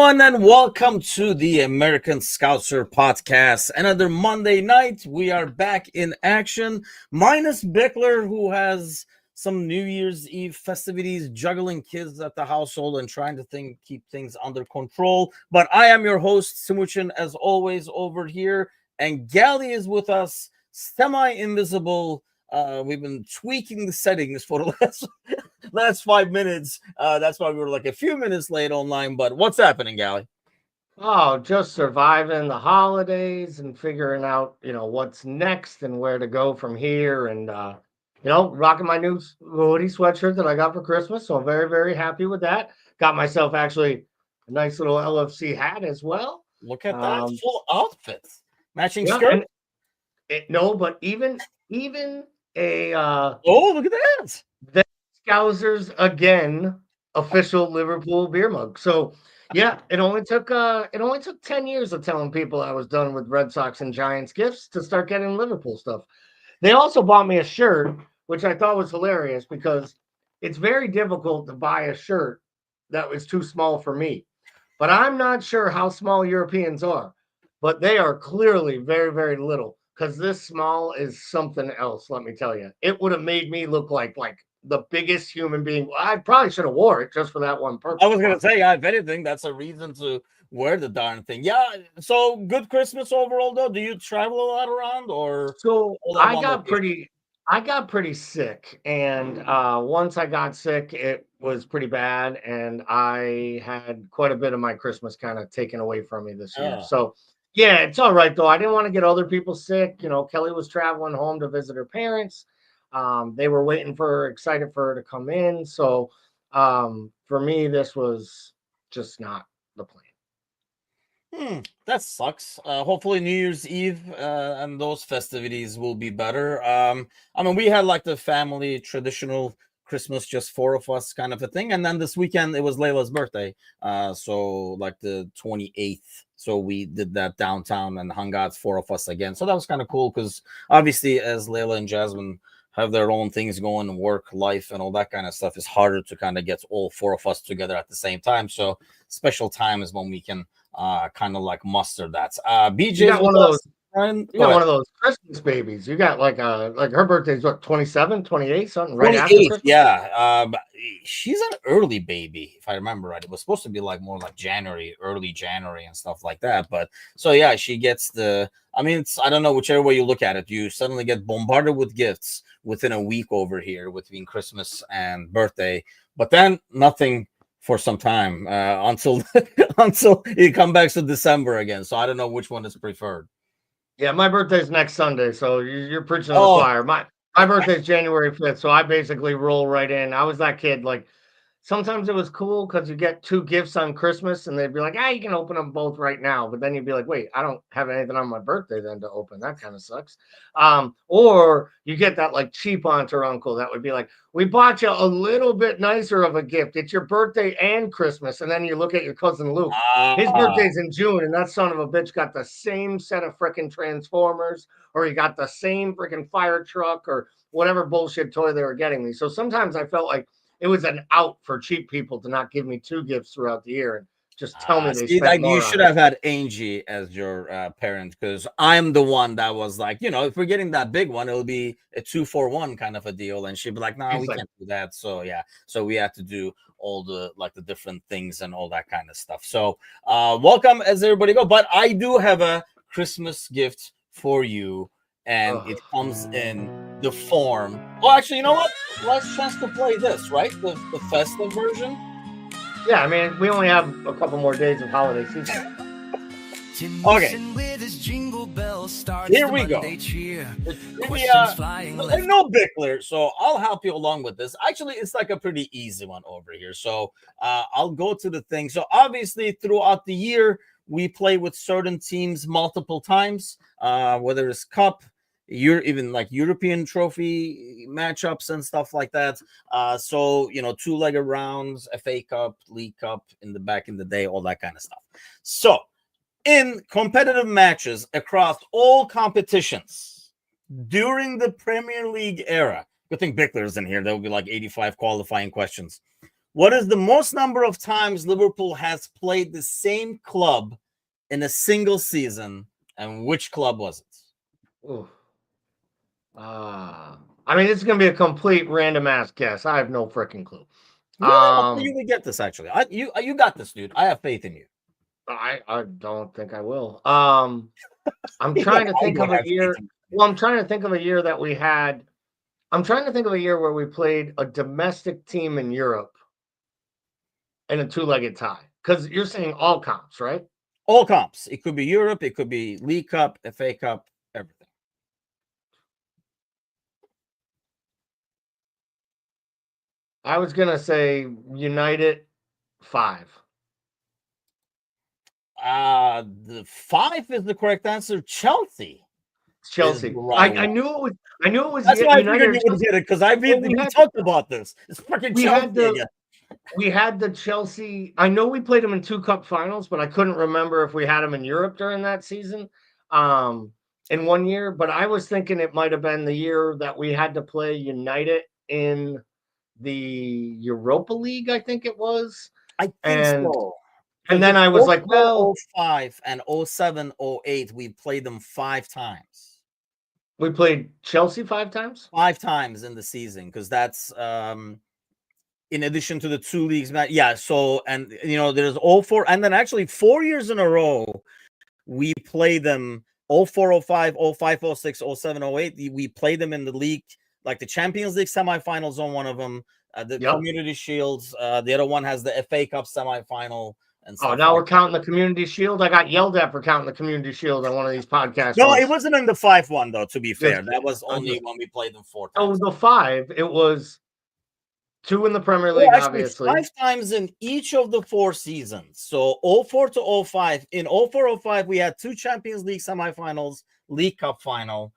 everyone, and welcome to the American Scouser podcast. Another Monday night, we are back in action, minus Bickler, who has some New Year's Eve festivities, juggling kids at the household and trying to keep things under control. But I am your host, Timuchin, as always, over here, and Gally is with us, semi-invisible. We've been tweaking the settings for the last 5 minutes. That's why we were like a few minutes late online. But what's happening, Gally? Oh, just surviving the holidays and figuring out, what's next and where to go from here. And, rocking my new hoodie sweatshirt that I got for Christmas. So I'm very, very happy with that. Got myself actually a nice little LFC hat as well. Look at that full outfit, matching Yeah, skirt. no, but even a Oh, look at that! the Scousers again official Liverpool beer mug. So yeah, it only took 10 years of telling people I was done with Red Sox and Giants gifts to start getting Liverpool stuff. They also bought me a shirt, which I thought was hilarious because it's very difficult to buy a shirt that was too small for me. But I'm not sure how small Europeans are, but they are clearly very, very little because this small is something else, let me tell you. It would have made me look like the biggest human being. I probably should have wore it just for that one purpose. I was gonna say, yeah, if anything, that's a reason to wear the darn thing. Yeah. So good Christmas overall, though. Do you travel a lot around, or So all that I one got location? pretty sick, and once I got sick, it was pretty bad, and I had quite a bit of my Christmas kind of taken away from me this year. Oh, So yeah, it's all right though. I didn't want to get other people sick. Kelly was traveling home to visit her parents. They were waiting for her, excited for her to come in. So for me, this was just not the plan. that sucks. Hopefully, New Year's Eve and those festivities will be better. I mean, we had like the family traditional Christmas, just four of us kind of a thing, and then this weekend it was Layla's birthday. So like the 28th. So we did that downtown and hung out, four of us again. So that was kind of cool because obviously, as Layla and Jasmine have their own things going, work, life, and all that kind of stuff, it's harder to kind of get all four of us together at the same time. So special time is when we can kind of like muster that. You BJ's got with one of those. us. Ryan, You go got ahead. one of those Christmas babies. You got like her birthday's what, 27, 28, something right after 28th, Christmas? yeah. But she's an early baby, if I remember right. It was supposed to be like more like January, early January, and stuff like that. But so yeah, she gets the. I mean, it's, I don't know, whichever way you look at it, you suddenly get bombarded with gifts within a week over here between Christmas and birthday. But then nothing for some time until until it comes back to December again. So I don't know which one is preferred. Yeah, my birthday's next Sunday, so you're preaching to the Oh, choir. My birthday's January 5th, so I basically roll right in. I was that kid, like sometimes it was cool because you get two gifts on Christmas and they'd be like, ah, you can open them both right now. But then you'd be like, wait, I don't have anything on my birthday then to open. That kind of sucks. Or you get that like cheap aunt or uncle that would be like, we bought you a little bit nicer of a gift. It's your birthday and Christmas. And then you look at your cousin Luke. His ah. birthday's in June, and that son of a bitch got the same set of freaking Transformers, or he got the same freaking fire truck, or whatever bullshit toy they were getting me. So sometimes I felt like it was an out for cheap people to not give me two gifts throughout the year and just tell me they See, spent like you more should on it. have had Angie as your parent because I'm the one that was like, if we're getting that big one, it'll be a 2 for 1 kind of a deal. And she'd be like, no, He's we like, can't do that. So, yeah. So we had to do all the like the different things and all that kind of stuff. So, welcome as everybody go. But I do have a Christmas gift for you, and ugh. it comes in the form. Oh, actually, you know what? Last chance to play this, right? The festive version. Yeah, I mean, we only have a couple more days of holiday season. Okay. Here we go. The trivia, no Bickler, so I'll help you along with this. Actually, it's like a pretty easy one over here. So I'll go to the thing. So obviously, throughout the year, we play with certain teams multiple times, whether it's cup, you're even like European trophy matchups and stuff like that. So two-legged rounds, FA Cup, League Cup in the back in the day, all that kind of stuff. So in competitive matches across all competitions during the Premier League era. Good thing Bickler's in here. There will be like 85 qualifying questions. What is the most number of times Liverpool has played the same club in a single season, and which club was it? Ooh. I mean, it's gonna be a complete random ass guess. I have no freaking clue. No, I think you will get this. Actually, you got this, dude. I have faith in you. I don't think I will. I'm Yeah, trying to I think don't of a have faith year. in you. Well, I'm trying to think of a year that we had. I'm trying to think of a year where we played a domestic team in Europe in a two-legged tie. Because you're saying all comps, right? All comps. It could be Europe. It could be League Cup, FA Cup, everything. I was gonna say United 5. The 5 is the correct answer. Chelsea is the Chelsea. right I one. knew it was. I knew it was That's why I United figured or you would Chelsea. get it because Well, we talked about this. It's freaking we had Chelsea the again. we had the Chelsea. I know we played them in 2 cup finals, but I couldn't remember if we had them in Europe during that season. In one year, but I was thinking it might have been the year that we had to play United in the Europa League, I think it was. I think And so. and Because then it's I was like, 04, well, 05, and 07, 08, we played them 5 times. we played Chelsea 5 times. 5 times in the season because that's in addition to the 2 leagues. Yeah. So, and there's 04, and then actually 4 years in a row, we played them 04, 05, 05, 06, 07, 08. We played them in the league, like the Champions League semifinals on one of them, the Yep. Community Shields. The other one has the FA Cup semifinal and stuff. Oh, now like we're counting the Community Shield. I got yelled at for counting the Community Shield on one of these podcasts. No, it wasn't in the 5-1 though. To be fair, Just that was I'm only just when we played them 4 oh, times. the 5, it was 2 in the Premier Well, League, actually, obviously. 5 times in each of the 4 seasons. So 04 to 05. In 04, 05, we had 2 Champions League semifinals, League Cup final.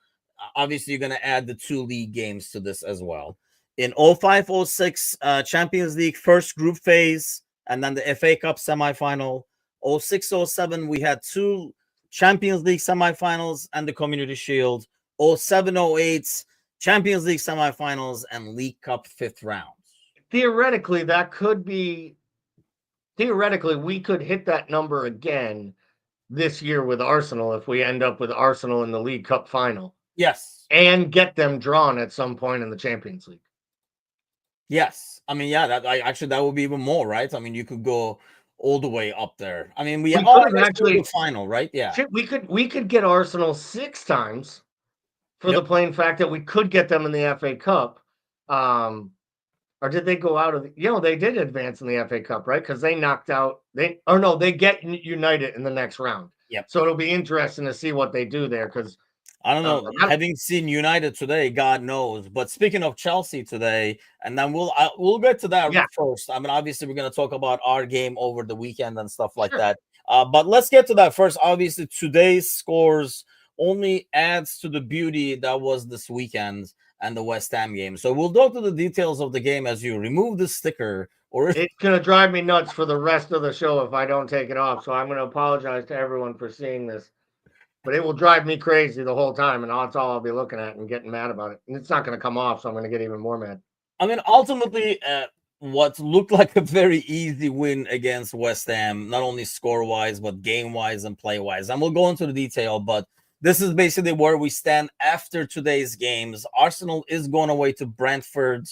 Obviously, you're going to add the 2 league games to this as well. In 05, 06, Champions League first group phase, and then the FA Cup semifinal. 06, 07, we had 2 Champions League semifinals and the Community Shield. 07, 08, Champions League semifinals and League Cup 5th round. Theoretically, we could hit that number again this year with Arsenal if we end up with Arsenal in the League Cup final. Yes. And get them drawn at some point in the Champions League. Yes. I mean, yeah, that would be even more, right? I mean, you could go all the way up there. I mean, we could actually the final, right? Yeah. Shit, we could get Arsenal 6 times for the plain fact that we could get them in the FA Cup. Or did they go out of they did advance in the FA Cup, right? Because they knocked out they get United in the next round. Yep. So it'll be interesting to see what they do there because I don't know. Having seen United today, God knows. But speaking of Chelsea today, and then we'll get to that first. I mean, obviously, we're going to talk about our game over the weekend and stuff like that. But let's get to that first. Obviously, today's scores only adds to the beauty that was this weekend and the West Ham game. So we'll go to the details of the game as you remove the sticker. Or it's going to drive me nuts for the rest of the show if I don't take it off. So I'm going to apologize to everyone for seeing this. But it will drive me crazy the whole time, and that's all I'll be looking at and getting mad about it. And it's not going to come off, so I'm going to get even more mad. I mean, ultimately, what looked like a very easy win against West Ham, not only score-wise, but game-wise and play-wise. And we'll go into the detail, but this is basically where we stand after today's games. Arsenal is going away to Brentford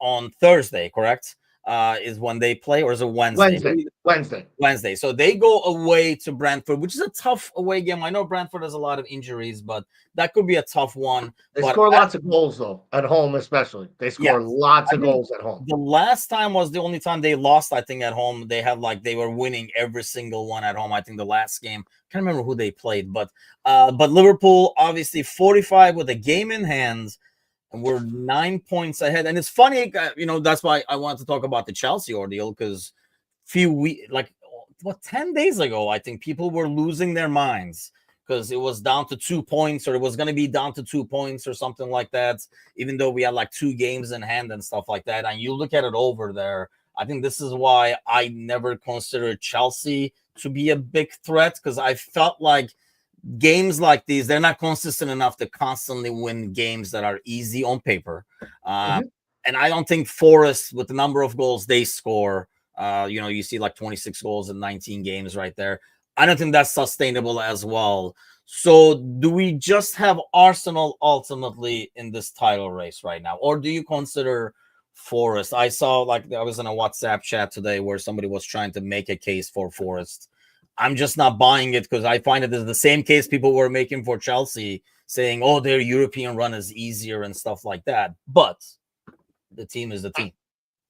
on Thursday, correct? Is when they play, or is it Wednesday? Wednesday. So they go away to Brentford, which is a tough away game. I know Brentford has a lot of injuries, but that could be a tough one. They score lots of goals, though, at home especially. They score lots of goals at home. The last time was the only time they lost, I think, at home. They were winning every single one at home. I think the last game, I can't remember who they played, but Liverpool, obviously 45 with a game in hand. And we're 9 points ahead. And it's funny, that's why I wanted to talk about the Chelsea ordeal, because 10 days ago, I think people were losing their minds because it was down to 2 points, or it was going to be down to 2 points or something like that, even though we had 2 games in hand and stuff like that. And you look at it over there, I think this is why I never considered Chelsea to be a big threat, because I felt like games like these, they're not consistent enough to constantly win games that are easy on paper. And I don't think Forest, with the number of goals they score, you see like 26 goals in 19 games right there. I don't think that's sustainable as well. So do we just have Arsenal ultimately in this title race right now? Or do you consider Forest? I saw, like, I was in a WhatsApp chat today where somebody was trying to make a case for Forest. I'm just not buying it, because I find it is the same case people were making for Chelsea, saying, oh, their European run is easier and stuff like that. But the team is the team.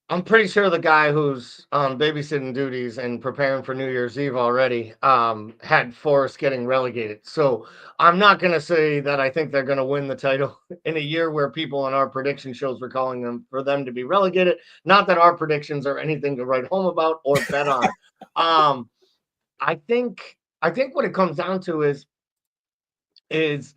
I'm pretty sure the guy who's on babysitting duties and preparing for New Year's Eve already had Forest getting relegated. So I'm not going to say that I think they're going to win the title in a year where people on our prediction shows were calling them for them to be relegated. Not that our predictions are anything to write home about or bet on. I think what it comes down to is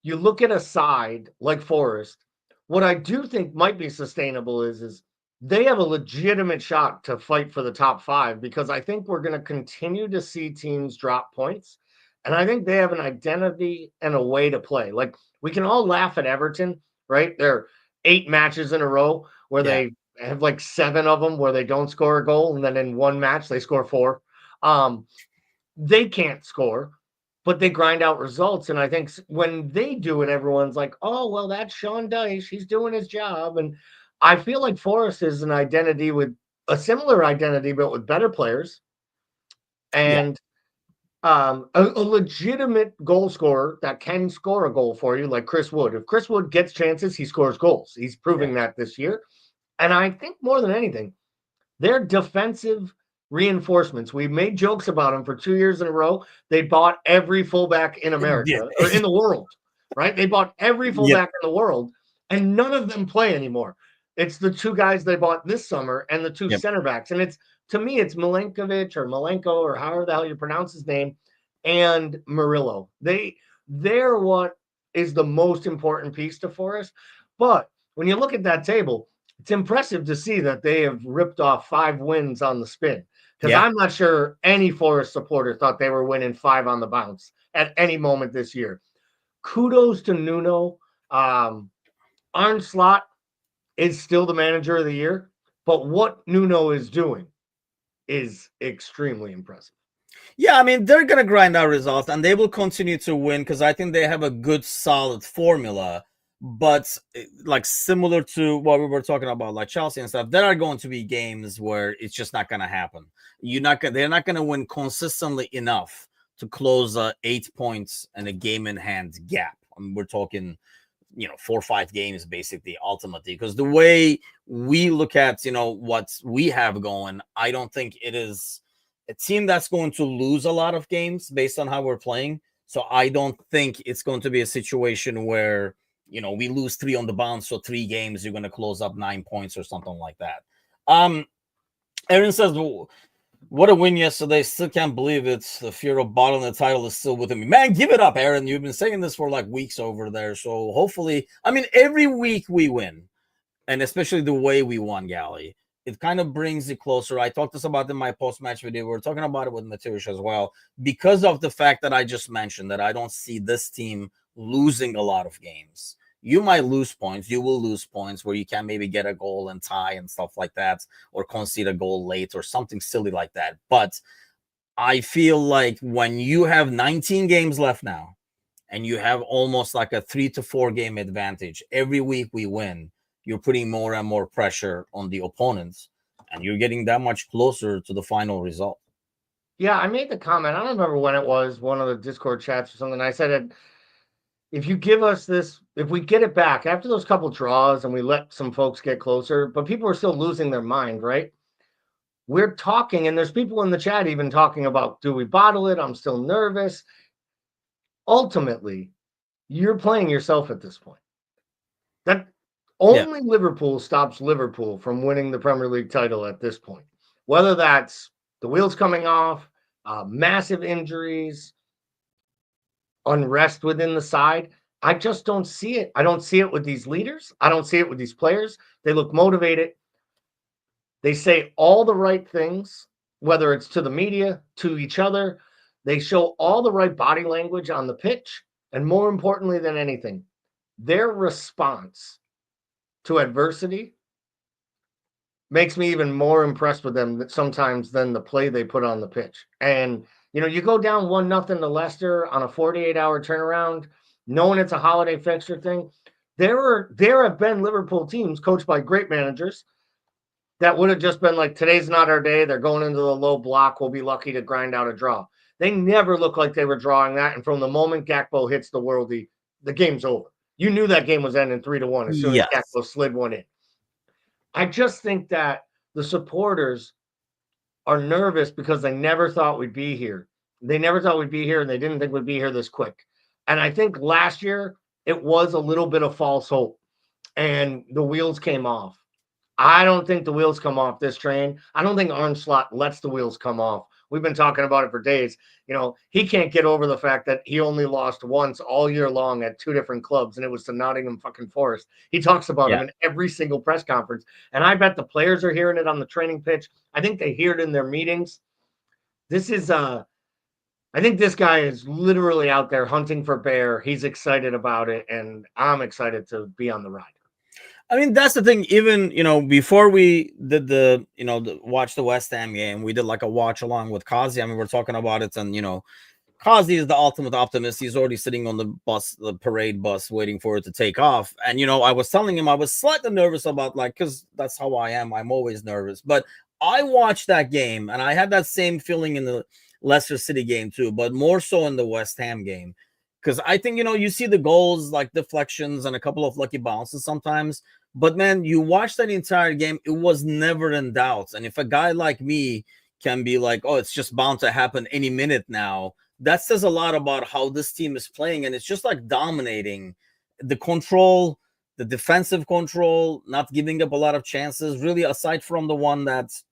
you look at a side like Forest. What I do think might be sustainable is they have a legitimate shot to fight for the top 5, because I think we're going to continue to see teams drop points. And I think they have an identity and a way to play. Like, we can all laugh at Everton, right? There are 8 matches in a row where they have like 7 of them where they don't score a goal. And then in one match, they score 4. They can't score, but they grind out results. And I think when they do it, everyone's like, oh, well, that's Sean Dyche. He's doing his job. And I feel like Forest is an identity with a similar identity, but with better players and a legitimate goal scorer that can score a goal for you, like Chris Wood. If Chris Wood gets chances, he scores goals. He's proving that this year. And I think more than anything, their defensive reinforcements. We made jokes about them for 2 years in a row. They bought every fullback in America or in the world, right? They bought every fullback in the world, and none of them play anymore. It's the 2 guys they bought this summer and the 2 center backs. And to me, it's Milenkovic or Malenko or however the hell you pronounce his name, and Murillo. They're what is the most important piece to Forest. But when you look at that table, it's impressive to see that they have ripped off 5 wins on the spin. Because I'm not sure any Forest supporter thought they were winning 5 on the bounce at any moment this year. Kudos to Nuno. Arne Slot is still the manager of the year, but what Nuno is doing is extremely impressive. Yeah, I mean, they're going to grind out results, and they will continue to win, because I think they have a good, solid formula. But like, similar to what we were talking about, like Chelsea and stuff, there are going to be games where it's just not going to happen. They're not going to win consistently enough to close 8 points and a game in hand gap. I mean, we're talking, 4 or 5 games basically, ultimately, because the way we look at, what we have going, I don't think it is a team that's going to lose a lot of games based on how we're playing. So I don't think it's going to be a situation where, we lose 3 on the bounce, so 3 games, you're going to close up 9 points or something like that. Aaron says, what a win yesterday. Still can't believe it. The fear of bottling the title is still within me. Man, give it up, Aaron. You've been saying this for like weeks over there. So hopefully, I mean, every week we win, and especially the way we won, Gally, it kind of brings it closer. I talked this about in my post-match video. We were talking about it with Mateusz as well, because of the fact that I just mentioned that I don't see this team losing a lot of games. You might lose points. You will lose points where you can maybe get a goal and tie and stuff like that, or concede a goal late or something silly like that. But I feel like when you have 19 games left now and you have almost like a 3 to 4 game advantage, every week we win, you're putting more and more pressure on the opponents, and you're getting that much closer to the final result. Yeah, I made the comment. I don't remember when it was, one of the Discord chats or something. I said, if you give us this, if we get it back after those couple draws and we let some folks get closer, but people are still losing their mind, right? We're talking, and there's people in the chat even talking about, do we bottle it? I'm still nervous. Ultimately, you're playing yourself at this point. That only Liverpool stops Liverpool from winning the Premier League title at this point. Whether that's the wheels coming off, massive injuries, unrest within the side. I just don't see it. I don't see it with these leaders. I don't see it with these players. They look motivated. They say all the right things, whether it's to the media, to each other. They show all the right body language on the pitch. And more importantly than anything, their response to adversity makes me even more impressed with them sometimes than the play they put on the pitch. And you go down 1-0 to Leicester on a 48-hour turnaround, knowing it's a holiday fixture thing. There have been Liverpool teams coached by great managers that would have just been like, today's not our day. They're going into the low block. We'll be lucky to grind out a draw. They never looked like they were drawing that. And from the moment Gakpo hits the worldie, the game's over. You knew that game was ending 3-1 as soon as Yes. Gakpo slid one in. I just think that the supporters are nervous because they never thought we'd be here. They never thought we'd be here, and they didn't think we'd be here this quick. And I think last year it was a little bit of false hope, and the wheels came off. I don't think the wheels come off this train. I don't think Arne Slot lets the wheels come off. We've been talking about it for days. He can't get over the fact that he only lost once all year long at 2 different clubs, and it was to Nottingham fucking Forest. He talks about him in every single press conference, and I bet the players are hearing it on the training pitch. I think they hear it in their meetings. I think this guy is literally out there hunting for bear. He's excited about it, and I'm excited to be on the ride. I mean, that's the thing. Even, before we did watch the West Ham game, we did like a watch along with Kazi. I mean, we're talking about it, and, Kazi is the ultimate optimist. He's already sitting on the parade bus, waiting for it to take off. And, I was telling him I was slightly nervous about, because that's how I am. I'm always nervous. But I watched that game, and I had that same feeling in the Leicester City game too, but more so in the West Ham game. Because I think, you see the goals, like deflections and a couple of lucky bounces sometimes. But, man, you watch that entire game, it was never in doubt. And if a guy like me can be like, oh, it's just bound to happen any minute now, that says a lot about how this team is playing. And it's just like dominating the control, the defensive control, not giving up a lot of chances, really, aside from the one that's,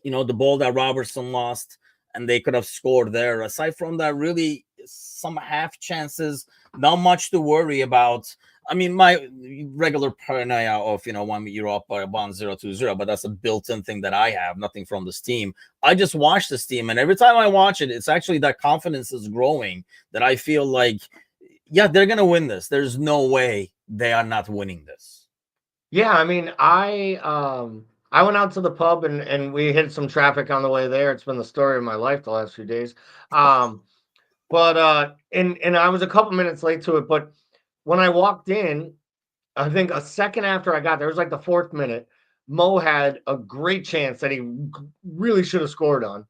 the ball that Robertson lost and they could have scored there. Aside from that, really some half chances, not much to worry about. I mean, my regular paranoia of, when you're up by a 1-0-2-0, but that's a built-in thing that I have, nothing from this team. I just watch this team, and every time I watch it, it's actually that confidence is growing, that I feel like, yeah, they're going to win this. There's no way they are not winning this. Yeah, I mean, I went out to the pub and we hit some traffic on the way there. It's been the story of my life the last few days. But I was a couple minutes late to it, but when I walked in, I think a second after I got there, it was like the 4th minute, Mo had a great chance that he really should have scored on.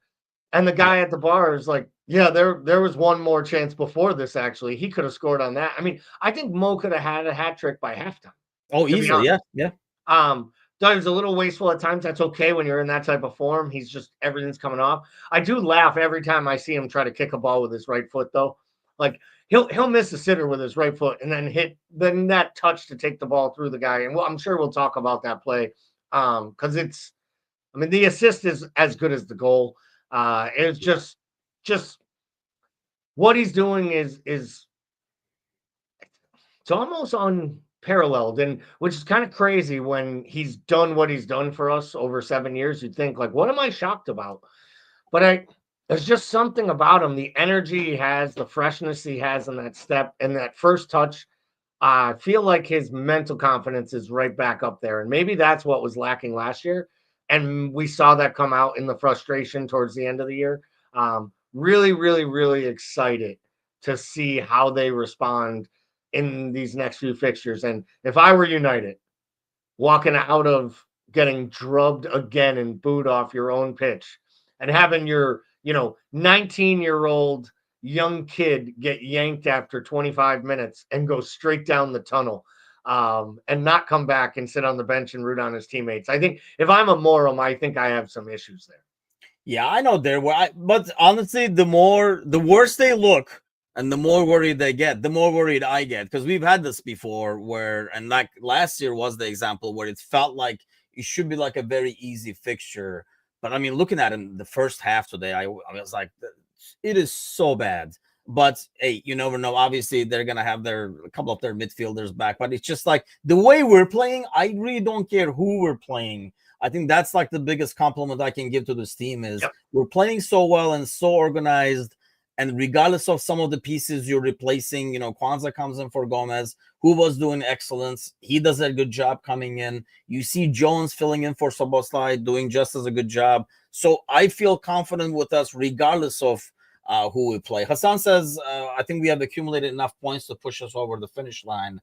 And the guy at the bar is like, yeah, there was one more chance before this, actually. He could have scored on that. I mean, I think Mo could have had a hat trick by halftime. Oh, easily, yeah. Thought he was a little wasteful at times. That's okay when you're in that type of form. Everything's coming off. I do laugh every time I see him try to kick a ball with his right foot, though. Like, he'll miss a sitter with his right foot and then that touch to take the ball through the guy. And I'm sure we'll talk about that play because the assist is as good as the goal. It's just what he's doing is it's almost unparalleled, and which is kind of crazy when he's done what he's done for us over 7 years. You'd think, like, what am I shocked about? But there's just something about him, the energy he has, the freshness he has in that step and that first touch. I feel like his mental confidence is right back up there. And maybe that's what was lacking last year. And we saw that come out in the frustration towards the end of the year. Really, really, really excited to see how they respond in these next few fixtures. And if I were United, walking out of getting drubbed again and booed off your own pitch and having your 19-year-old young kid get yanked after 25 minutes and go straight down the tunnel and not come back and sit on the bench and root on his teammates. I think if I'm a Morum, I think I have some issues there. Yeah, I know but honestly, the worse they look and the more worried they get, the more worried I get, because we've had this before and like last year was the example where it felt like it should be like a very easy fixture. But I mean, looking at it in the first half today, I was like, it is so bad. But hey, you never know. Obviously, they're gonna have a couple of their midfielders back. But it's just like the way we're playing. I really don't care who we're playing. I think that's like the biggest compliment I can give to this team is we're playing so well and so organized. And regardless of some of the pieces you're replacing, Kwanzaa comes in for Gomez, who was doing excellence. He does a good job coming in. You see Jones filling in for Szoboszlai, doing just as a good job. So I feel confident with us regardless of who we play. Hassan says, I think we have accumulated enough points to push us over the finish line.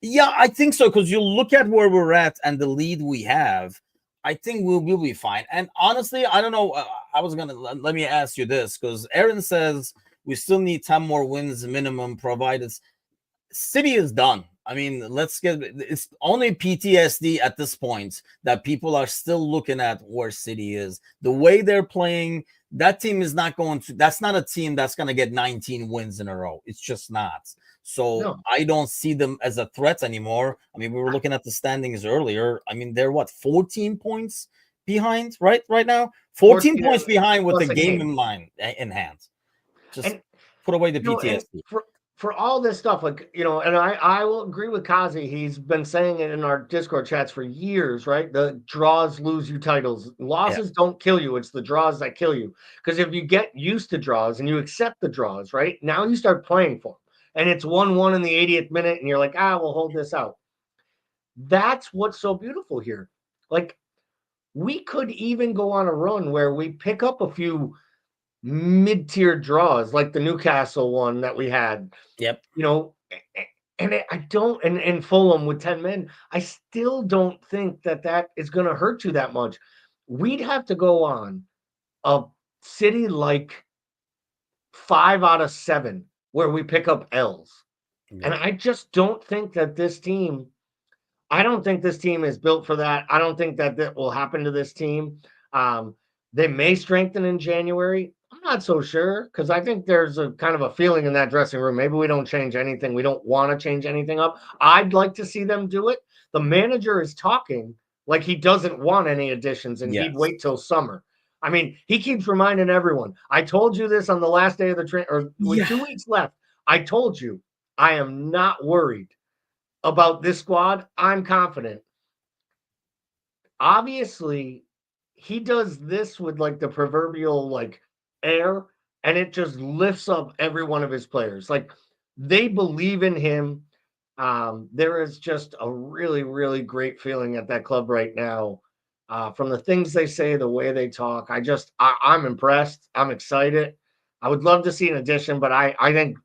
Yeah, I think so, because you look at where we're at and the lead we have, I think we'll be fine. And honestly, I don't know. I was going to let me ask you this, because Aaron says we still need 10 more wins minimum, provided City is done. I mean, it's only PTSD at this point that people are still looking at where City is. The way they're playing, that team is not that's not a team that's going to get 19 wins in a row. It's just not. So No. I don't see them as a threat anymore. I mean, we were looking at the standings earlier. I mean, they're 14 points behind right now? 14 points behind with the game in hand. Just put away the PTSD. For all this stuff, and I will agree with Kazi. He's been saying it in our Discord chats for years, right? The draws lose you titles. Losses don't kill you. It's the draws that kill you. Because if you get used to draws and you accept the draws, right? Now you start playing for them. And it's 1-1 in the 80th minute, and you're like, we'll hold this out. That's what's so beautiful here. Like, we could even go on a run where we pick up a few mid-tier draws, like the Newcastle one that we had. Yep. And I don't, and Fulham with 10 men, I still don't think that is going to hurt you that much. We'd have to go on a City like 5 out of 7 where we pick up L's. Yeah. And I just don't think that this team is built for that. I don't think that will happen to this team. They may strengthen in January. I'm not so sure, because I think there's a kind of a feeling in that dressing room. Maybe we don't change anything. We don't want to change anything up. I'd like to see them do it. The manager is talking like he doesn't want any additions, and he'd wait till summer. I mean, he keeps reminding everyone. I told you this on the last day of the with 2 weeks left. I told you I am not worried about this squad. I'm confident. Obviously, he does this with the proverbial air, and it just lifts up every one of his players. They believe in him. There is just a really, really great feeling at that club right now. From the things they say, the way they talk, I'm impressed. I'm excited. I would love to see an addition, but I think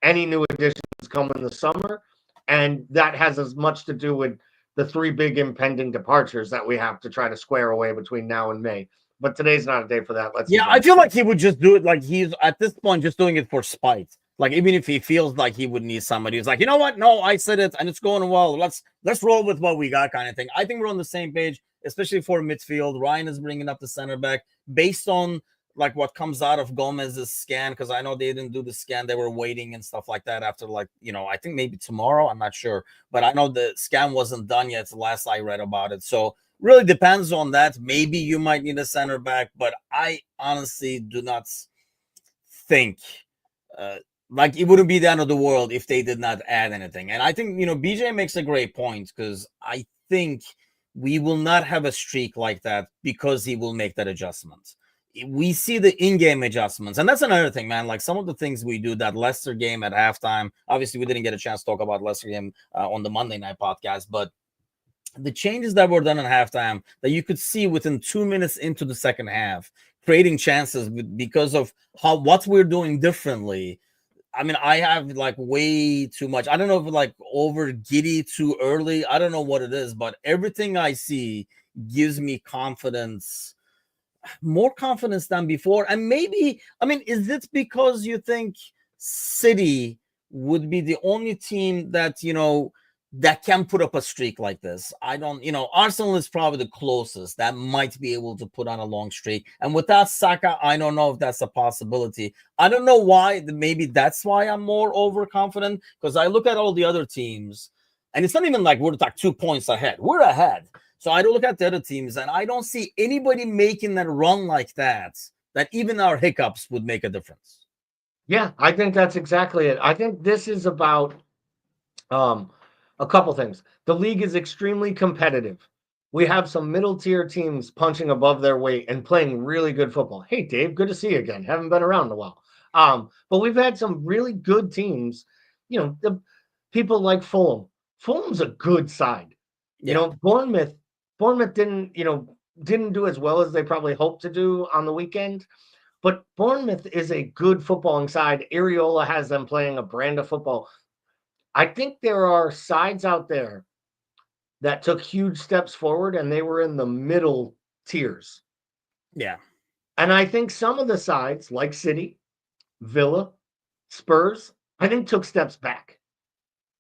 any new additions come in the summer, and that has as much to do with the 3 big impending departures that we have to try to square away between now and May. But today's not a day for that. I feel like he would just do it. Like, he's at this point just doing it for spite. Like, even if he feels like he would need somebody, he's like, you know what? No, I said it and it's going well. Let's roll with what we got, kind of thing. I think we're on the same page, especially for midfield. Ryan is bringing up the center back based on what comes out of Gomez's scan, because I know they didn't do the scan. They were waiting and stuff like that after I think maybe tomorrow. I'm not sure. But I know the scan wasn't done yet. It's the last I read about it. So really depends on that. Maybe you might need a center back, but I honestly do not think it wouldn't be the end of the world if they did not add anything. And I think, BJ makes a great point, because I think we will not have a streak like that because he will make that adjustment. We see the in-game adjustments, and that's another thing, man. Some of the things we do, that Leicester game at halftime, obviously we didn't get a chance to talk about Leicester game on the Monday night podcast, but the changes that were done at halftime that you could see within 2 minutes into the second half, creating chances because of what we're doing differently. I mean, I have way too much. I don't know if over giddy too early. I don't know what it is, but everything I see gives me confidence, more confidence than before. And maybe, is it because you think City would be the only team that, that can put up a streak like this? I don't, Arsenal is probably the closest that might be able to put on a long streak. And without Saka, I don't know if that's a possibility. I don't know why. Maybe that's why I'm more overconfident, because I look at all the other teams, and it's not even we're 2 points ahead. We're ahead. So I don't look at the other teams, and I don't see anybody making that run like that even our hiccups would make a difference. Yeah, I think that's exactly it. I think this is about a couple things. The league is extremely competitive. We have some middle-tier teams punching above their weight and playing really good football. Hey, Dave, good to see you again. Haven't been around in a while. But we've had some really good teams. The people like Fulham. Fulham's a good side. Yeah. Bournemouth didn't do as well as they probably hoped to do on the weekend. But Bournemouth is a good footballing side. Areola has them playing a brand of football. I think there are sides out there that took huge steps forward and they were in the middle tiers. Yeah. And I think some of the sides, like City, Villa, Spurs, I think took steps back.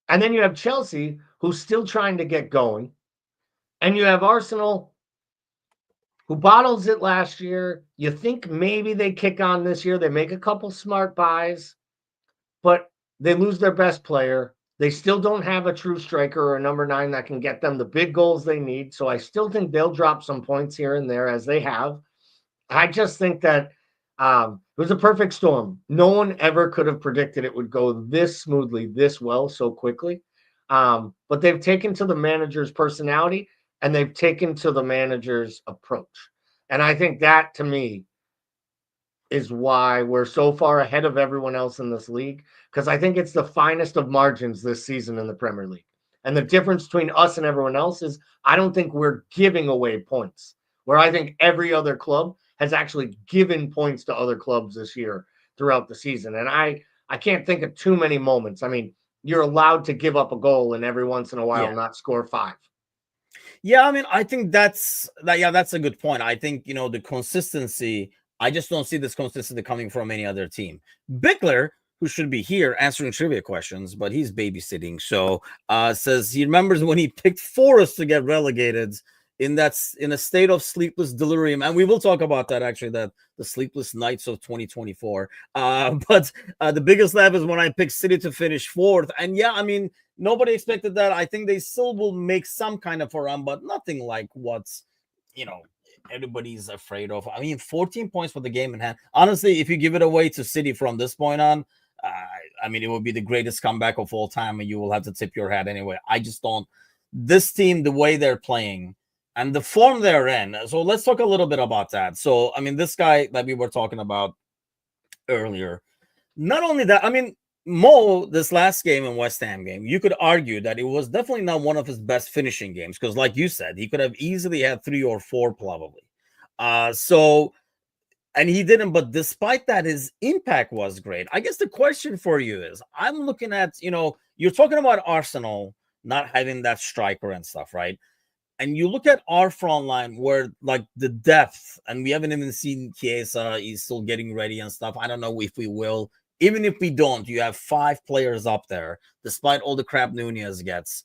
And then you have Chelsea, who's still trying to get going. And you have Arsenal, who bottles it last year. You think maybe they kick on this year. They make a couple smart buys, but they lose their best player. They still don't have a true striker or a number 9 that can get them the big goals they need. So I still think they'll drop some points here and there as they have. I just think that it was a perfect storm. No one ever could have predicted it would go this smoothly, this well, so quickly. But they've taken to the manager's personality and they've taken to the manager's approach. And I think that, to me, is why we're so far ahead of everyone else in this league, because I think it's the finest of margins this season in the Premier League. And the difference between us and everyone else is I don't think we're giving away points, where I think every other club has actually given points to other clubs this year throughout the season. And I can't think of too many moments. I mean, you're allowed to give up a goal and every once in a while not score 5. Yeah, I mean, I think that's a good point. I think, the consistency, I just don't see this consistency coming from any other team. Bickler, who should be here answering trivia questions, but he's babysitting. So says he remembers when he picked Forest to get relegated in a state of sleepless delirium. And we will talk about that, actually, that the sleepless nights of 2024. But the biggest laugh is when I picked City to finish 4th. And yeah, I mean, nobody expected that. I think they still will make some kind of a run, but nothing like what's, everybody's afraid of. I mean, 14 points for the game in hand. Honestly, if you give it away to City from this point on, I mean, it will be the greatest comeback of all time, and you will have to tip your hat anyway. I just don't. This team, the way they're playing and the form they're in. So let's talk a little bit about that. So, I mean, this guy that we were talking about earlier, not only that, I mean, Mo, this last game in West Ham game, you could argue that it was definitely not one of his best finishing games because, like you said, he could have easily had 3 or 4 probably. And he didn't. But despite that, his impact was great. I guess the question for you is, I'm looking at, you're talking about Arsenal not having that striker and stuff, right? And you look at our front line where, like, the depth, and we haven't even seen Chiesa. He's still getting ready and stuff. I don't know if we will. Even if we don't, you have 5 players up there, despite all the crap Nunez gets.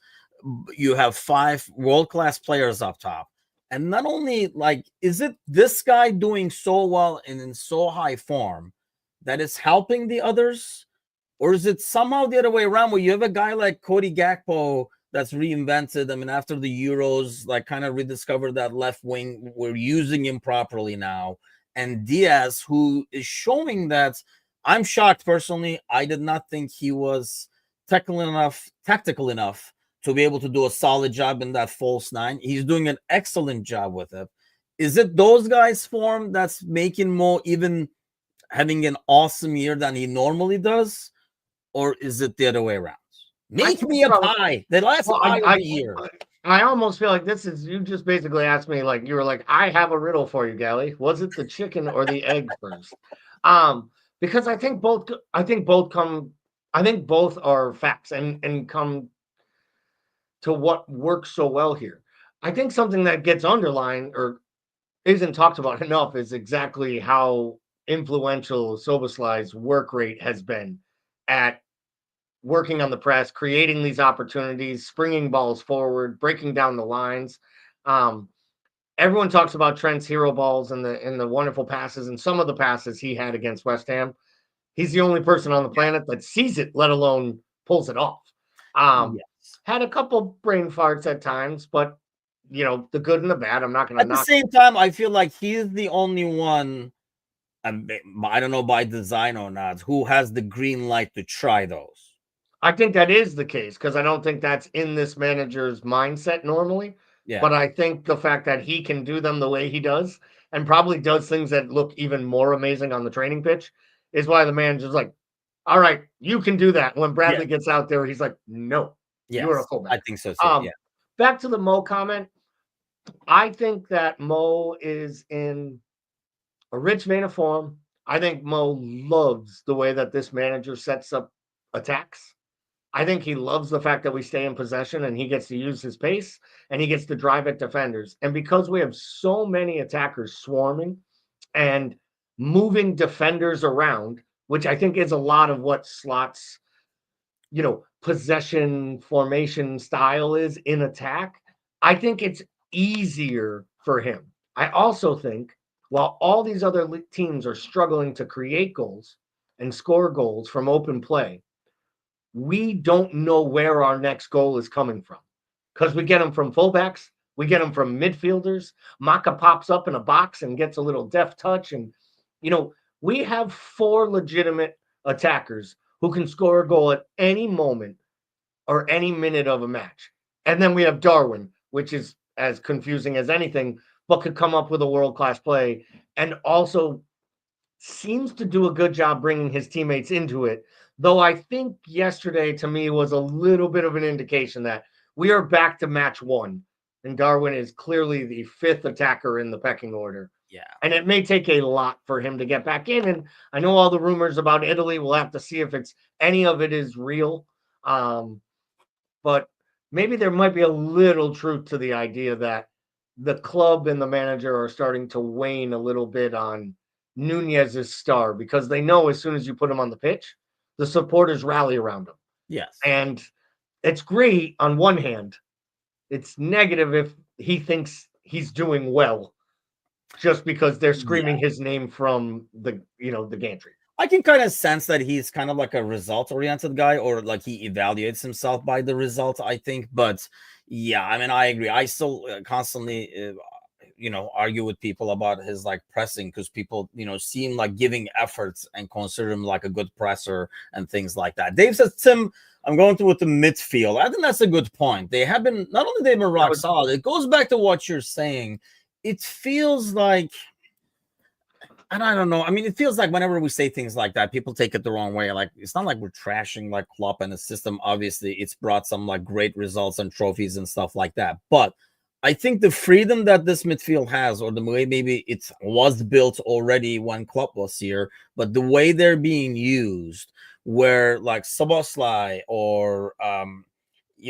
You have 5 world-class players up top. And not only, like, is it this guy doing so well and in so high form that it's helping the others? Or is it somehow the other way around where you have a guy like Cody Gakpo that's reinvented? I mean, after the Euros, like, kind of rediscovered that left wing. We're using him properly now. And Diaz, who is showing that, I'm shocked personally. I did not think he was tactical enough to be able to do a solid job in that false 9. He's doing an excellent job with it. Is it those guys' form that's making Mo even having an awesome year than he normally does? Or is it the other way around? Make me a pie. The last pie of the year. I almost feel like this is, you just basically asked me, like, you were like, I have a riddle for you, Gally. Was it the chicken or the egg first? Because I think both are facts and come to what works so well here. I think something that gets underlined or isn't talked about enough is exactly how influential Szoboszlai's work rate has been at working on the press, creating these opportunities, springing balls forward, breaking down the lines. Everyone talks about Trent's hero balls and the wonderful passes, and some of the passes he had against West Ham. He's the only person on the planet that sees it, let alone pulls it off. Had a couple brain farts at times, but the good and the bad. I'm not going to. At the same time, I feel like he's the only one, I don't know by design or not, who has the green light to try those. I think that is the case because I don't think that's in this manager's mindset normally. Yeah. But I think the fact that he can do them the way he does and probably does things that look even more amazing on the training pitch is why the manager's like, all right, you can do that. When Bradley gets out there, he's like, no, you are a Yes, fullback. I think so too. Yeah. Back to the Mo comment. I think that Mo is in a rich vein of form. I think Mo loves the way that this manager sets up attacks. I think he loves the fact that we stay in possession and he gets to use his pace and he gets to drive at defenders. And because we have so many attackers swarming and moving defenders around, which I think is a lot of what Slot's, possession formation style is in attack, I think it's easier for him. I also think while all these other teams are struggling to create goals and score goals from open play, we don't know where our next goal is coming from because we get them from fullbacks, we get them from midfielders. Maka pops up in a box and gets a little deft touch. And, we have 4 legitimate attackers who can score a goal at any moment or any minute of a match. And then we have Darwin, which is as confusing as anything, but could come up with a world-class play and also seems to do a good job bringing his teammates into it. Though I think yesterday to me was a little bit of an indication that we are back to match 1 and Darwin is clearly the 5th attacker in the pecking order. Yeah. And it may take a lot for him to get back in. And I know all the rumors about Italy. We'll have to see if any of it is real. But maybe there might be a little truth to the idea that the club and the manager are starting to wane a little bit on Nunez's star because they know as soon as you put him on the pitch, the supporters rally around him. Yes. And it's great on one hand. It's negative if he thinks he's doing well just because they're screaming his name from the gantry. I can kind of sense that he's kind of like a result-oriented guy, or like he evaluates himself by the result, I think. But yeah, I mean, I agree. I still constantly, argue with people about his like pressing because people, seem like giving efforts and consider him like a good presser and things like that. Dave says, Tim, I'm going through with the midfield. I think that's a good point. They have been, not only they've been rock solid, it goes back to what you're saying. It feels like, and I don't know. I mean, it feels like whenever we say things like that, people take it the wrong way. Like, it's not like we're trashing like Klopp and the system. Obviously, it's brought some like great results and trophies and stuff like that. But I think the freedom that this midfield has, or the way maybe it was built already when Klopp was here, but the way they're being used, where like Szoboszlai or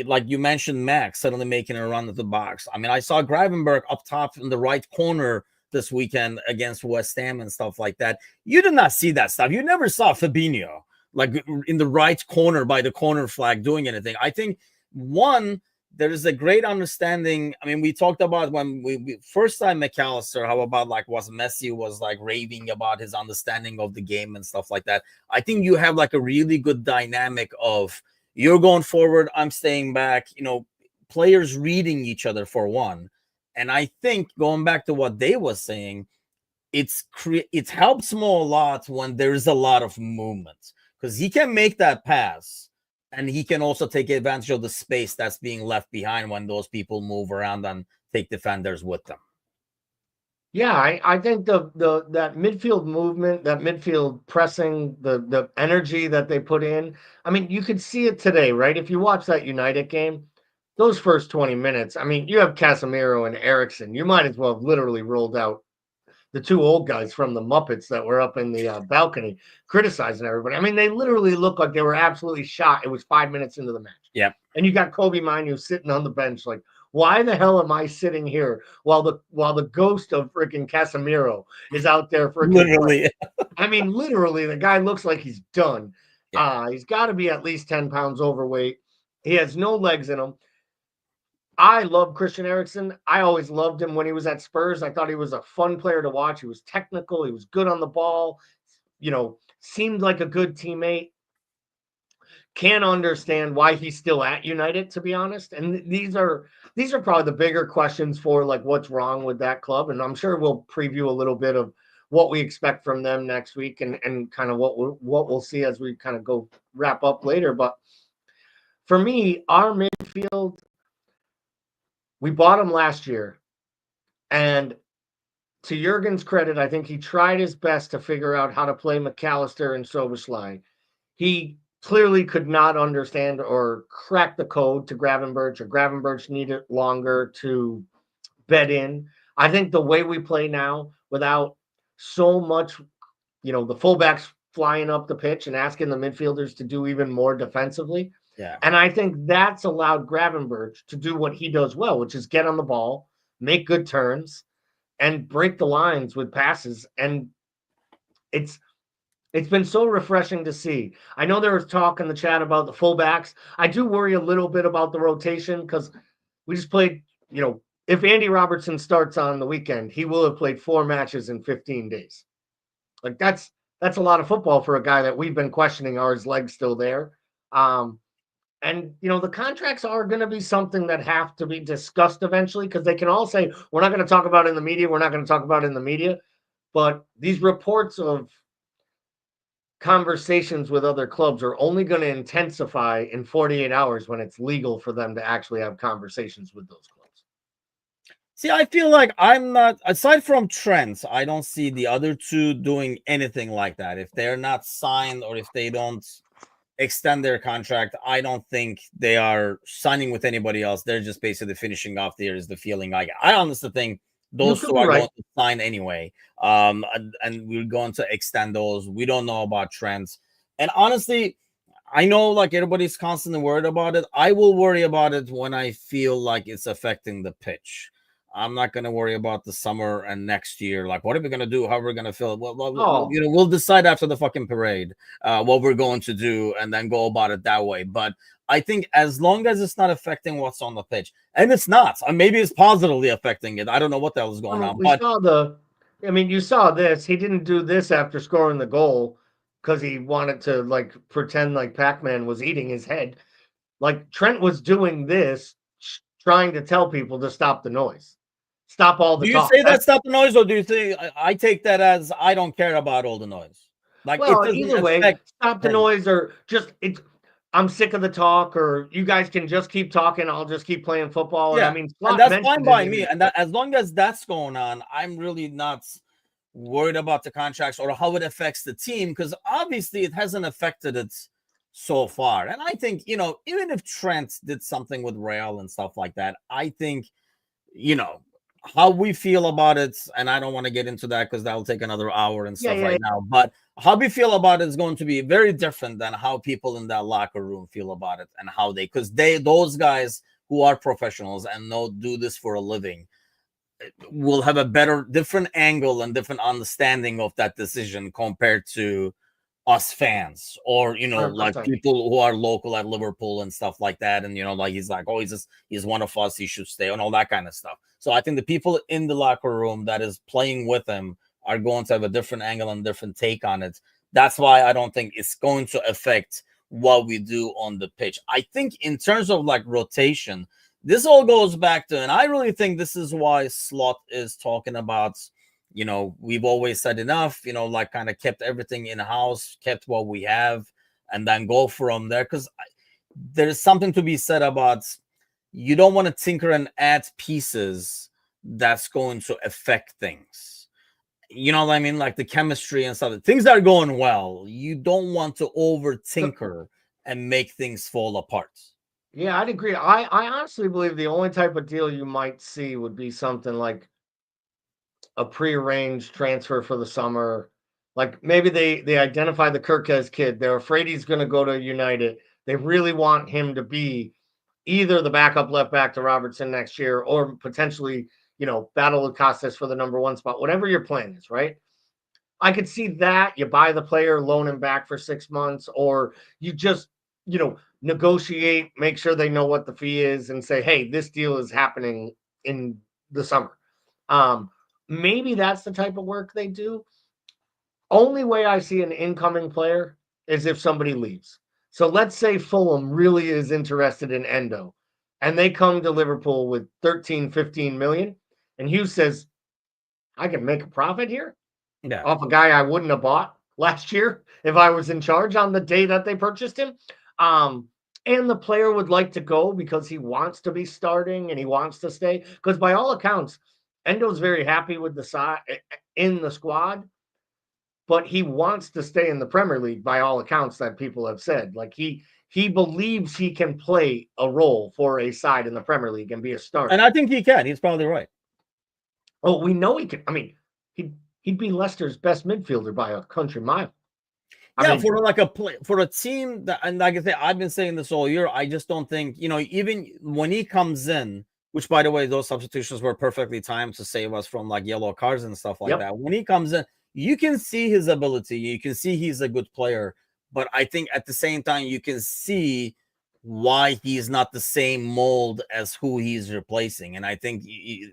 like you mentioned, Max suddenly making a run at the box. I mean, I saw Gravenberg up top in the right corner this weekend against West Ham and stuff like that. You did not see that stuff. You never saw Fabinho like in the right corner by the corner flag doing anything. I think there is a great understanding. I mean, we talked about when we first time McAllister, how about like was Messi was like raving about his understanding of the game and stuff like that. I think you have like a really good dynamic of you're going forward, I'm staying back, players reading each other for one. And I think going back to what Dave was saying, it helps Mo a lot when there is a lot of movement because he can make that pass and he can also take advantage of the space that's being left behind when those people move around and take defenders with them. Yeah, I think that midfield movement, that midfield pressing, the energy that they put in. I mean, you could see it today, right? If you watch that United game, those first 20 minutes, I mean, you have Casemiro and Eriksen. You might as well have literally rolled out the 2 old guys from the Muppets that were up in the balcony criticizing everybody. I mean, they literally looked like they were absolutely shot. It was 5 minutes into the match. Yeah. And you got Kobe Manu sitting on the bench like, why the hell am I sitting here while the ghost of freaking Casemiro is out there freaking literally? I mean, literally, the guy looks like he's done. Yeah. He's got to be at least 10 pounds overweight. He has no legs in him. I love Christian Eriksen. I always loved him when he was at Spurs. I thought he was a fun player to watch. He was technical. He was good on the ball. Seemed like a good teammate. Can't understand why he's still at United, to be honest. And these are probably the bigger questions for like what's wrong with that club. And I'm sure we'll preview a little bit of what we expect from them next week and kind of what we'll see as we kind of go wrap up later. But for me, our midfield, we bought him last year, and to Jurgen's credit, I think he tried his best to figure out how to play McAllister and Soboslai. He clearly could not understand or crack the code to Gravenberch, or Gravenberch needed longer to bed in. I think the way we play now, without so much, the fullbacks flying up the pitch and asking the midfielders to do even more defensively. Yeah. And I think that's allowed Gravenberch to do what he does well, which is get on the ball, make good turns, and break the lines with passes. And it's been so refreshing to see. I know there was talk in the chat about the fullbacks. I do worry a little bit about the rotation because we just played, if Andy Robertson starts on the weekend, he will have played 4 matches in 15 days. Like that's a lot of football for a guy that we've been questioning, are his legs still there? And the contracts are going to be something that have to be discussed eventually, because they can all say, we're not going to talk about it in the media. We're not going to talk about it in the media. But these reports of conversations with other clubs are only going to intensify in 48 hours when it's legal for them to actually have conversations with those clubs. See, I feel like I'm not, aside from Trent, I don't see the other two doing anything like that. If they're not signed or if they don't extend their contract, I don't think they are signing with anybody else. They're just basically finishing off the year, is the feeling I get. I honestly think those two are going to sign anyway. And we're going to extend those. We don't know about Trent. And honestly, I know like everybody's constantly worried about it. I will worry about it when I feel like it's affecting the pitch. I'm not going to worry about the summer and next year. Like, what are we going to do? How are we going to feel it? Well, we'll decide after the fucking parade what we're going to do and then go about it that way. But I think as long as it's not affecting what's on the pitch, and it's not, maybe it's positively affecting it. I don't know what the hell is going on. But you saw this. He didn't do this after scoring the goal because he wanted to like pretend like Pac-Man was eating his head. Like Trent was doing this, trying to tell people to stop the noise. Stop all the talk. Do you say that stop the noise, or do you think I take that as I don't care about all the noise? Like, well, either way, stop the noise, or just I'm sick of the talk, or you guys can just keep talking. I'll just keep playing football. Yeah, and that's fine by me. And as long as that's going on, I'm really not worried about the contracts or how it affects the team, because obviously it hasn't affected it so far. And I think, even if Trent did something with Real and stuff like that, I think, how we feel about it, and I don't want to get into that because that'll take another hour and stuff now, but how we feel about it is going to be very different than how people in that locker room feel about it, and how because those guys who are professionals and do this for a living will have a different angle and different understanding of that decision compared to us fans, or like people who are local at Liverpool and stuff like that, and like he's like, oh, he's one of us, he should stay, and all that kind of stuff. So I think the people in the locker room that is playing with him are going to have a different angle and different take on it. That's why I don't think it's going to affect what we do on the pitch. I think in terms of like rotation, this all goes back to, and I really think this is why Slot is talking about, we've always said enough, like kind of kept everything in house, kept what we have, and then go from there. Because there's something to be said about, you don't want to tinker and add pieces that's going to affect things. You know what I mean? Like the chemistry and stuff. Things that are going well, you don't want to over tinker and make things fall apart. Yeah, I'd agree. I honestly believe the only type of deal you might see would be something like a prearranged transfer for the summer. Like maybe they identify the Kirkes kid. They're afraid he's going to go to United. They really want him to be either the backup left back to Robertson next year, or potentially, battle with Costas for the number 1 spot, whatever your plan is, right? I could see that. You buy the player, loan him back for 6 months, or you just, negotiate, make sure they know what the fee is, and say, hey, this deal is happening in the summer. Maybe that's the type of work they do. Only way I see an incoming player is if somebody leaves. So let's say Fulham really is interested in Endo, and they come to Liverpool with 13, 15 million, and Hughes says, I can make a profit here off a guy I wouldn't have bought last year if I was in charge on the day that they purchased him. And the player would like to go because he wants to be starting and he wants to stay. Because by all accounts, Endo's very happy with the side in the squad, but he wants to stay in the Premier League by all accounts that people have said. Like he believes he can play a role for a side in the Premier League and be a starter. And I think he can. He's probably right. Oh, we know he can. I mean, he'd be Leicester's best midfielder by a country mile. Yeah, I mean, for like for a team that, and like I say, I've been saying this all year. I just don't think, you know, even when he comes in, which by the way, those substitutions were perfectly timed to save us from like yellow cards and stuff like that. When he comes in, you can see his ability. You can see he's a good player, but I think at the same time, you can see why he's not the same mold as who he's replacing. And I think,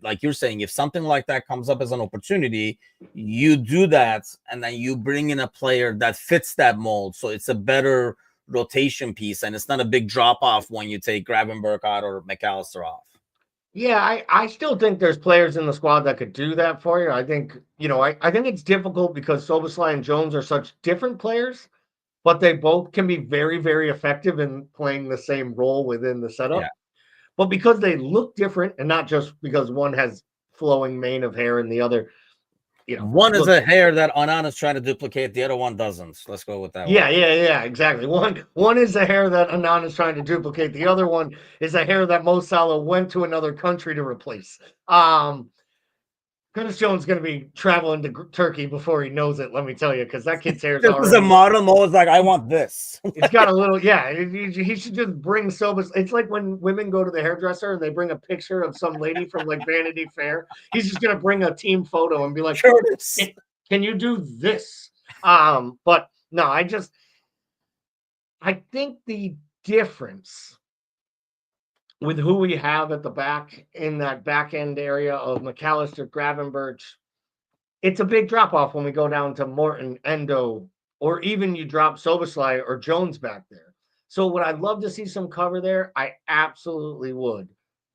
like you're saying, if something like that comes up as an opportunity, you do that, and then you bring in a player that fits that mold. So it's a better rotation piece, and it's not a big drop off when you take Gravenberch out or McAllister off. Yeah, I still think there's players in the squad that could do that for you. I think, you know, I think it's difficult because Szoboszlai and Jones are such different players, but they both can be very, very effective in playing the same role within the setup. Yeah. But because they look different, and not just because one has flowing mane of hair and the other, you know, one is a hair that Onana's trying to duplicate, the other one doesn't. Let's go with that one. Yeah, exactly. One is a hair that Onana's trying to duplicate. The other one is a hair that Mo Salah went to another country to replace. Curtis Jones is going to be traveling to Turkey before he knows it, let me tell you, because that kid's hair is already... This is a model. Mo is like, I want this. It's got a little, he should just bring Sobas. It's like when women go to the hairdresser and they bring a picture of some lady from like Vanity Fair. He's just going to bring a team photo and be like, Curtis, can you do this? But no, I think the difference with who we have at the back in that back end area of McAllister, Gravenberch, it's a big drop off when we go down to Morton, Endo, or even you drop Szoboszlai or Jones back there. So would I love to see some cover there? I absolutely would.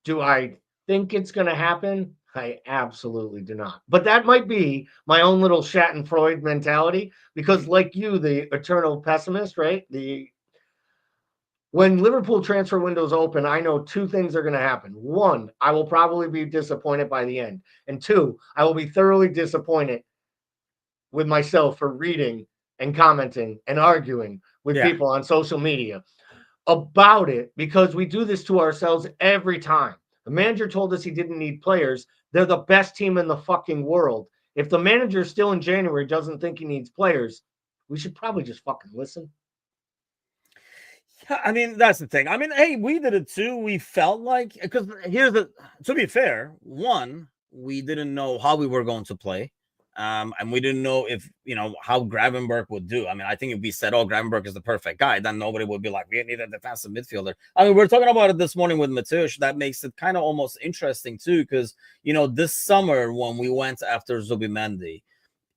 Do I think it's going to happen? I absolutely do not. But that might be my own little Schadenfreude mentality, because like you, the eternal pessimist, right? When Liverpool transfer windows open, I know two things are going to happen. One, I will probably be disappointed by the end. And two, I will be thoroughly disappointed with myself for reading and commenting and arguing with people on social media about it, because we do this to ourselves every time. The manager told us he didn't need players. They're the best team in the fucking world. If the manager still in January doesn't think he needs players, we should probably just fucking listen. I mean, that's the thing. I mean, hey, we did it too. We felt like, because to be fair, one, we didn't know how we were going to play. And we didn't know if, you know, how Gravenberch would do. I mean, I think if we said, oh, Gravenberch is the perfect guy, then nobody would be like, we need a defensive midfielder. I mean, we were talking about it this morning with Mateusz. That makes it kind of almost interesting too, because, you know, this summer when we went after Zubimendi,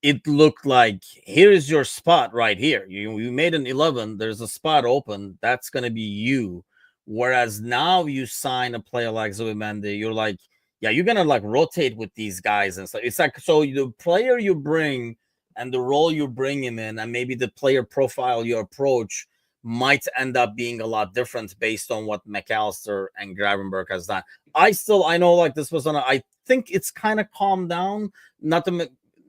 it looked like, here's your spot right here. You made an 11. There's a spot open. That's going to be you. Whereas now you sign a player like Zubimendi, you're like, yeah, you're going to like rotate with these guys and stuff. It's like, so the player you bring and the role you bring him in, and maybe the player profile you approach might end up being a lot different based on what McAllister and Gravenberch has done. I know like this was I think it's kind of calmed down,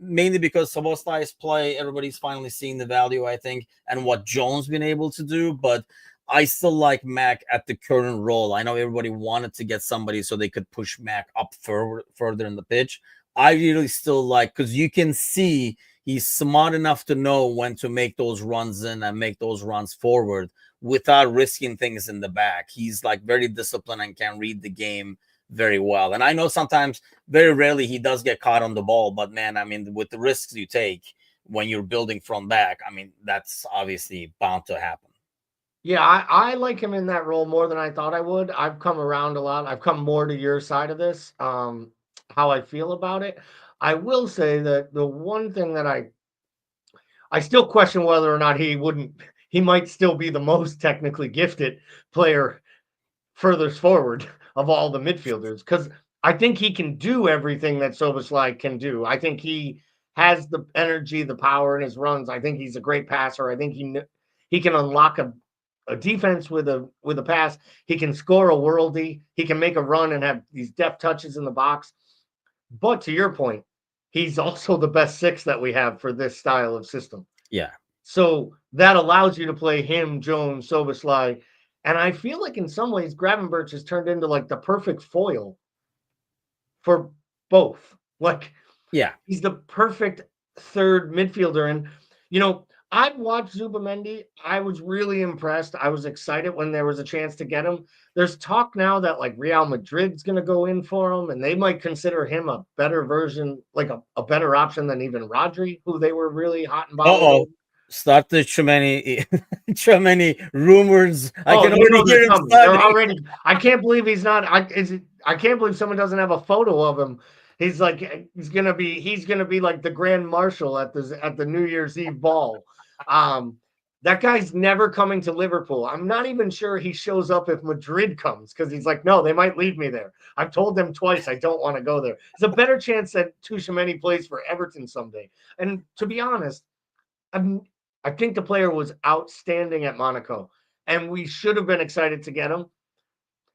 mainly because Szoboszlai's play, everybody's finally seeing the value, I think, and what Jones been able to do. But I still like Mac at the current role. I know everybody wanted to get somebody so they could push Mac up further in the pitch. I really still like, because you can see he's smart enough to know when to make those runs in and make those runs forward without risking things in the back. He's like very disciplined and can read the game very well. And I know sometimes, very rarely, he does get caught on the ball, but man, I mean, with the risks you take when you're building from back, I mean, that's obviously bound to happen. Yeah, I like him in that role more than I thought I would. I've come around a lot. I've come more to your side of this, how I feel about it. I will say that the one thing that I still question whether or not he might still be the most technically gifted player furthest forward of all the midfielders, because I think he can do everything that Szoboszlai can do. I think he has the energy, the power in his runs. I think he's a great passer. I think he can unlock a defense with a pass. He can score a worldie. He can make a run and have these deft touches in the box. But to your point, he's also the best 6 that we have for this style of system. Yeah. So that allows you to play him, Jones, Soboslai, and I feel like in some ways Gravenberch has turned into like the perfect foil for both. Like Yeah. he's the perfect third midfielder. And I've watched Zubamendi. I was really impressed. I was excited when there was a chance to get him. There's talk now that like Real Madrid's going to go in for him, and they might consider him a better version, like a better option than even Rodri, who they were really hot and bothered over. Start the Tchouameni rumors. I Oh, can already hear him they're already. I can't believe he's not. I can't believe someone doesn't have a photo of him. He's like he's gonna be like the grand marshal at the New Year's Eve ball. That guy's never coming to Liverpool. I'm not even sure he shows up if Madrid comes because he's like, no, they might leave me there. I've told them twice I don't want to go there. There's a better chance that Tchouameni plays for Everton someday. And to be honest, I think the player was outstanding at Monaco, and we should have been excited to get him.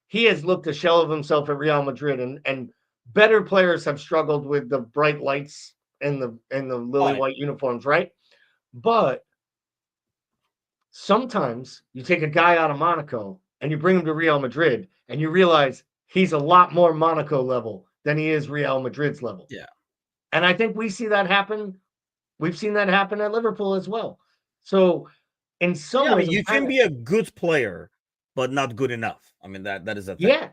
He has looked a shell of himself at Real Madrid, and better players have struggled with the bright lights and the lily white uniforms, right? But sometimes you take a guy out of Monaco and you bring him to Real Madrid, and you realize he's a lot more Monaco level than he is Real Madrid's level. Yeah. And I think we see that happen. We've seen that happen at Liverpool as well. So in some ways, you can be a good player, but not good enough. I mean, that is a thing. Yeah.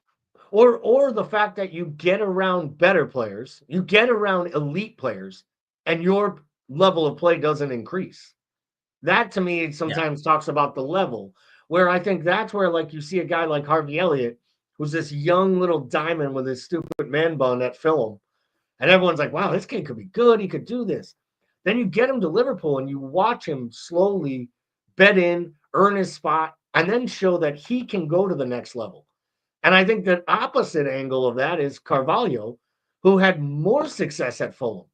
Or the fact that you get around better players, you get around elite players, and your level of play doesn't increase. That to me sometimes talks about the level, where I think that's where like you see a guy like Harvey Elliott, who's this young little diamond with his stupid man bun at Fulham. And everyone's like, wow, this kid could be good. He could do this. Then you get him to Liverpool and you watch him slowly bed in, earn his spot, and then show that he can go to the next level. And I think the opposite angle of that is Carvalho, who had more success at Fulham,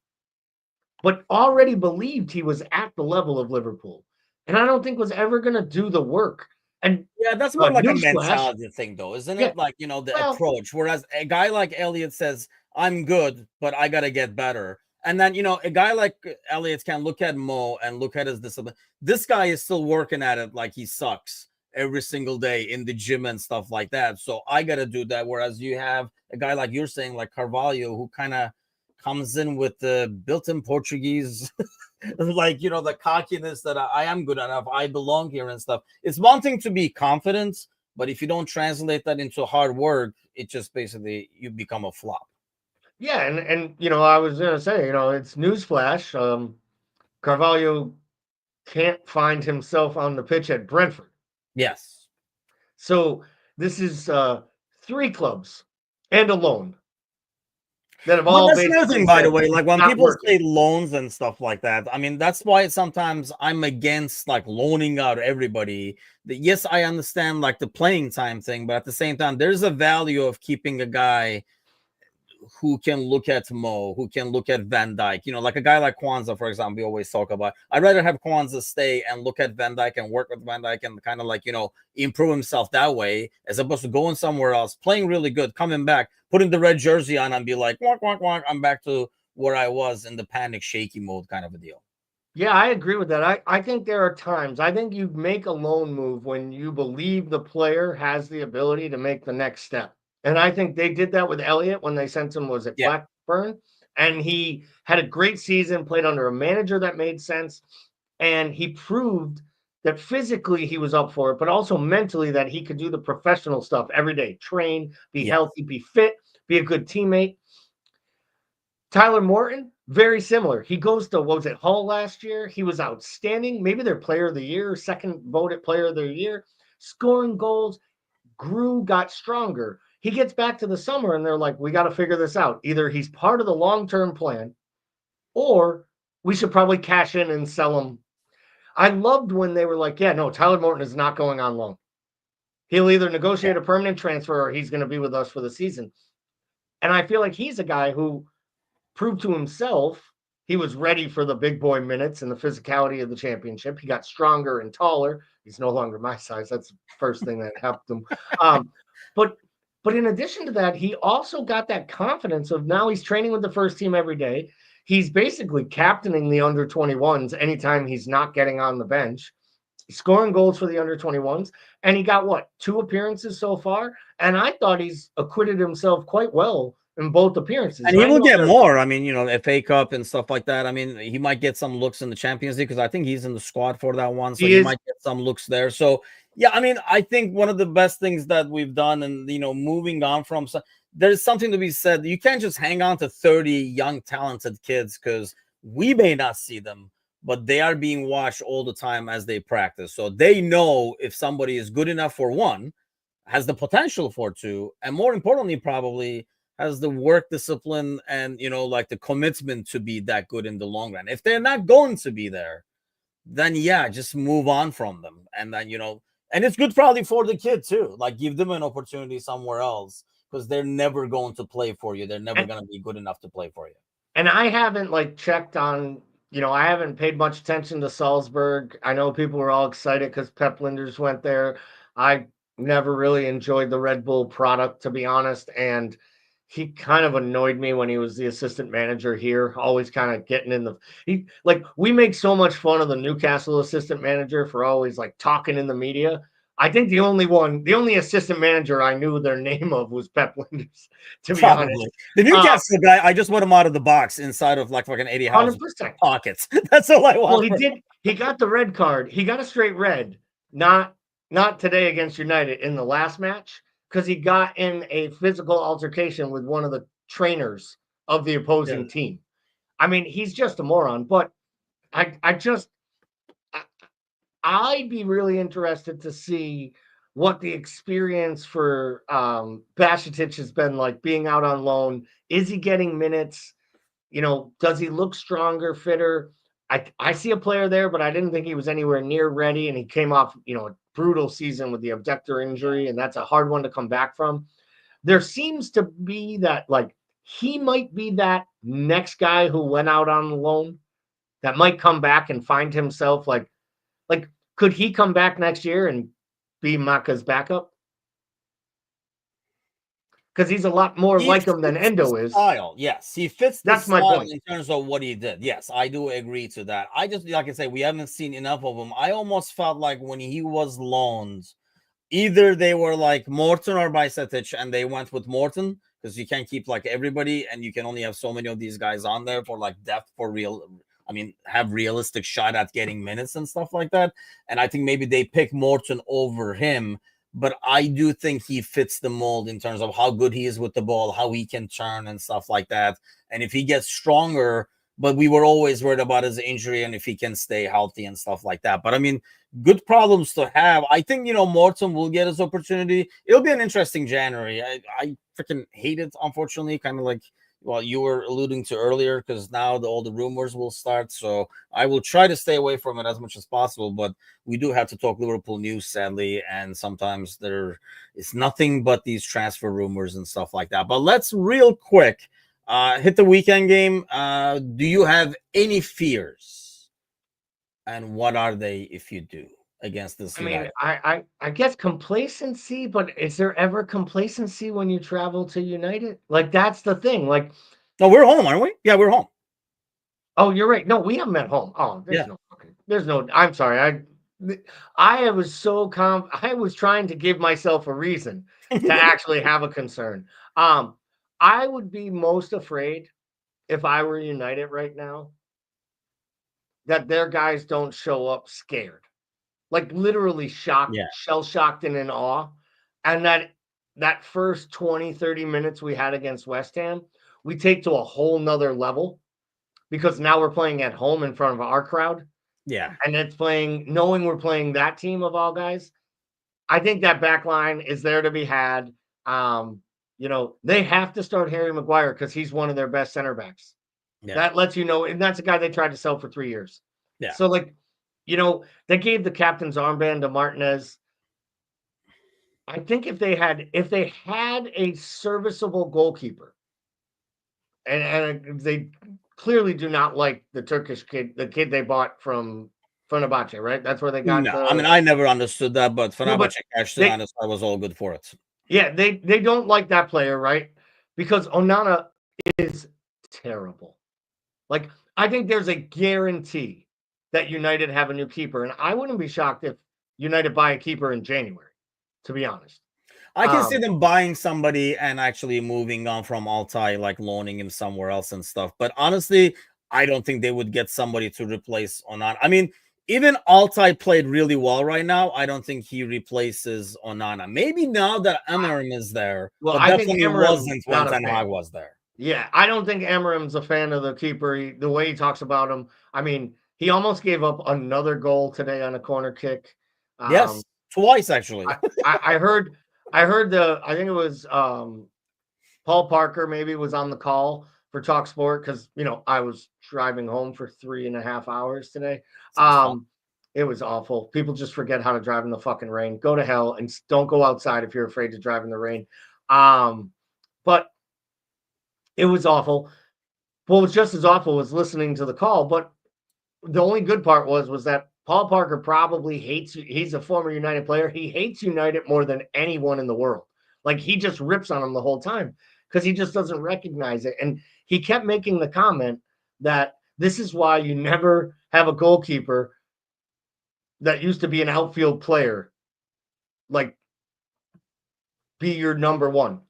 but already believed he was at the level of Liverpool. And I don't think was ever going to do the work. And yeah, that's more like a newsflash, mentality thing, though, isn't it? yeah, Like, the approach. Whereas a guy like Elliot says, I'm good, but I got to get better. And then, a guy like Elliot can look at Mo and look at his discipline. This guy is still working at it like he sucks every single day in the gym and stuff like that. So I got to do that. Whereas you have a guy like you're saying, like Carvalho, who kind of comes in with the built-in Portuguese, like, the cockiness that I am good enough, I belong here and stuff. It's wanting to be confident, but if you don't translate that into hard work, it just basically, you become a flop. Yeah, and I was gonna say, it's newsflash. Carvalho can't find himself on the pitch at Brentford. Yes. So this is 3 clubs and a loan that have all. That's another thing, by the way. Like when people say loans and stuff like that, I mean, that's why sometimes I'm against like loaning out everybody. Yes, I understand like the playing time thing, but at the same time, there's a value of keeping a guy who can look at Mo, who can look at Van Dijk, like a guy like Kwanzaa, for example, we always talk about. I'd rather have Kwanzaa stay and look at Van Dijk and work with Van Dijk and kind of like, improve himself that way, as opposed to going somewhere else, playing really good, coming back, putting the red jersey on and be like, wonk, wonk, wonk, I'm back to where I was in the panic, shaky mode kind of a deal. Yeah, I agree with that. I think there are times, I think you make a loan move when you believe the player has the ability to make the next step. And I think they did that with Elliott when they sent him, was it Blackburn? And he had a great season, played under a manager that made sense. And he proved that physically he was up for it, but also mentally that he could do the professional stuff every day, train, be healthy, be fit, be a good teammate. Tyler Morton, very similar. He goes to, what was it, Hull last year? He was outstanding. Maybe their player of the year, second voted player of the year, scoring goals, grew, got stronger. He gets back to the summer and they're like, we got to figure this out. Either he's part of the long-term plan or we should probably cash in and sell him. I loved when they were like, yeah, no, Tyler Morton is not going on loan. He'll either negotiate a permanent transfer or he's going to be with us for the season. And I feel like he's a guy who proved to himself he was ready for the big boy minutes and the physicality of the championship. He got stronger and taller. He's no longer my size. That's the first thing that helped him. But But in addition to that, he also got that confidence of now he's training with the first team every day. He's basically captaining the under 21s anytime he's not getting on the bench, scoring goals for the under 21s. And he got what, 2 appearances so far? And I thought he's acquitted himself quite well in both appearances. And he will get more. I mean, FA Cup and stuff like that. I mean, he might get some looks in the Champions League because I think he's in the squad for that one. So he might get some looks there. So, yeah, I mean, I think one of the best things that we've done and, moving on from, there's something to be said. You can't just hang on to 30 young, talented kids because we may not see them, but they are being watched all the time as they practice. So they know if somebody is good enough for one, has the potential for two, and more importantly, probably has the work discipline and like the commitment to be that good in the long run. If they're not going to be there, then yeah, just move on from them. And then and it's good probably for the kid too, like give them an opportunity somewhere else because they're never going to play for you. They're never going to be good enough to play for you. And I haven't checked on, I haven't paid much attention to Salzburg. I know people were all excited because Pep Linders went there. I never really enjoyed the Red Bull product, to be honest, and he kind of annoyed me when he was the assistant manager here, always kind of getting in we make so much fun of the Newcastle assistant manager for always talking in the media. I think the only assistant manager I knew their name of was Pep Linders, to be honest. The Newcastle guy, I just want him out of the box inside of fucking Eddie Howe's pockets. That's all I want. Well, he got the red card. He got a straight red, not today against United in the last match, because he got in a physical altercation with one of the trainers of the opposing team. I mean, he's just a moron, but I'd be really interested to see what the experience for Bajcetic has been like being out on loan. Is he getting minutes? Does he look stronger, fitter? I see a player there, but I didn't think he was anywhere near ready, and he came off, a brutal season with the abductor injury, and that's a hard one to come back from. There seems to be that, he might be that next guy who went out on loan that might come back and find himself could he come back next year and be Maka's backup? Because he's a lot more like him than Endo is. Style. Yes, he fits the style in terms of what he did. Yes, I do agree to that. I just, like I say, we haven't seen enough of him. I almost felt like when he was loaned, either they were like Morton or Bajcetic, and they went with Morton because you can't keep everybody, and you can only have so many of these guys on there for depth for real. I mean, have realistic shot at getting minutes and stuff like that. And I think maybe they pick Morton over him. But I do think he fits the mold in terms of how good he is with the ball, how he can turn and stuff like that. And if he gets stronger, but we were always worried about his injury and if he can stay healthy and stuff like that. But I mean, good problems to have. I think, Morton will get his opportunity. It'll be an interesting January. I freaking hate it, unfortunately, kind of you were alluding to earlier, because now all the rumors will start. So I will try to stay away from it as much as possible. But we do have to talk Liverpool news, sadly. And sometimes there is nothing but these transfer rumors and stuff like that. But let's real quick hit the weekend game. Do you have any fears? And what are they if you do? Against this United? I guess complacency, but is there ever complacency when you travel to United? That's the thing. No, we're home, aren't we? Yeah, we're home. Oh, you're right. No, we haven't met home. Oh, there's no. I'm sorry. I was so I was trying to give myself a reason to actually have a concern. I would be most afraid if I were United right now that their guys don't show up scared. Literally shocked, shell-shocked and in awe. And that first 20, 30 minutes we had against West Ham, we take to a whole nother level because now we're playing at home in front of our crowd. Yeah. And it's knowing we're playing that team of all guys. I think that back line is there to be had. They have to start Harry Maguire because he's one of their best center backs. Yeah. That lets you know, and that's a guy they tried to sell for 3 years. Yeah. So they gave the captain's armband to Martinez. I think if they had a serviceable goalkeeper, and they clearly do not like the Turkish kid, the kid they bought from Fenerbahce, right? That's where they got. No, I mean, I never understood that, but Fenerbahce cashed it on us. I was all good for it. Yeah, they don't like that player, right? Because Onana is terrible. Like, I think there's a guarantee that United have a new keeper, and I wouldn't be shocked if United buy a keeper in January, to be honest. I can see Um, them buying somebody and actually moving on from Altai, like loaning him somewhere else and stuff. But honestly, I don't think they would get somebody to replace Onana. I mean, even Altai played really well right now. I don't think he replaces Onana. Maybe now that Amarim is there, well, but I think definitely Amarim wasn't when not a Ten Hag fan. was there. Yeah, I don't think Amarim's a fan of the keeper. The way he talks about him, I mean, he almost gave up another goal today on a corner kick. Yes, Um, twice actually. I heard I think it was Paul Parker maybe was on the call for Talk Sport because I was driving home for 3.5 hours today. Sounds fun. It was awful. People just forget how to drive in the fucking rain. Go to hell and don't go outside if you're afraid to drive in the rain. But it was awful. What was just as awful was listening to the call. But the only good part was that Paul Parker probably hates. He's a former United player. He hates United more than anyone in the world. Like he just rips on him the whole time because he just doesn't recognize it. And he kept making the comment that this is why you never have a goalkeeper that used to be an outfield player, like be your number one.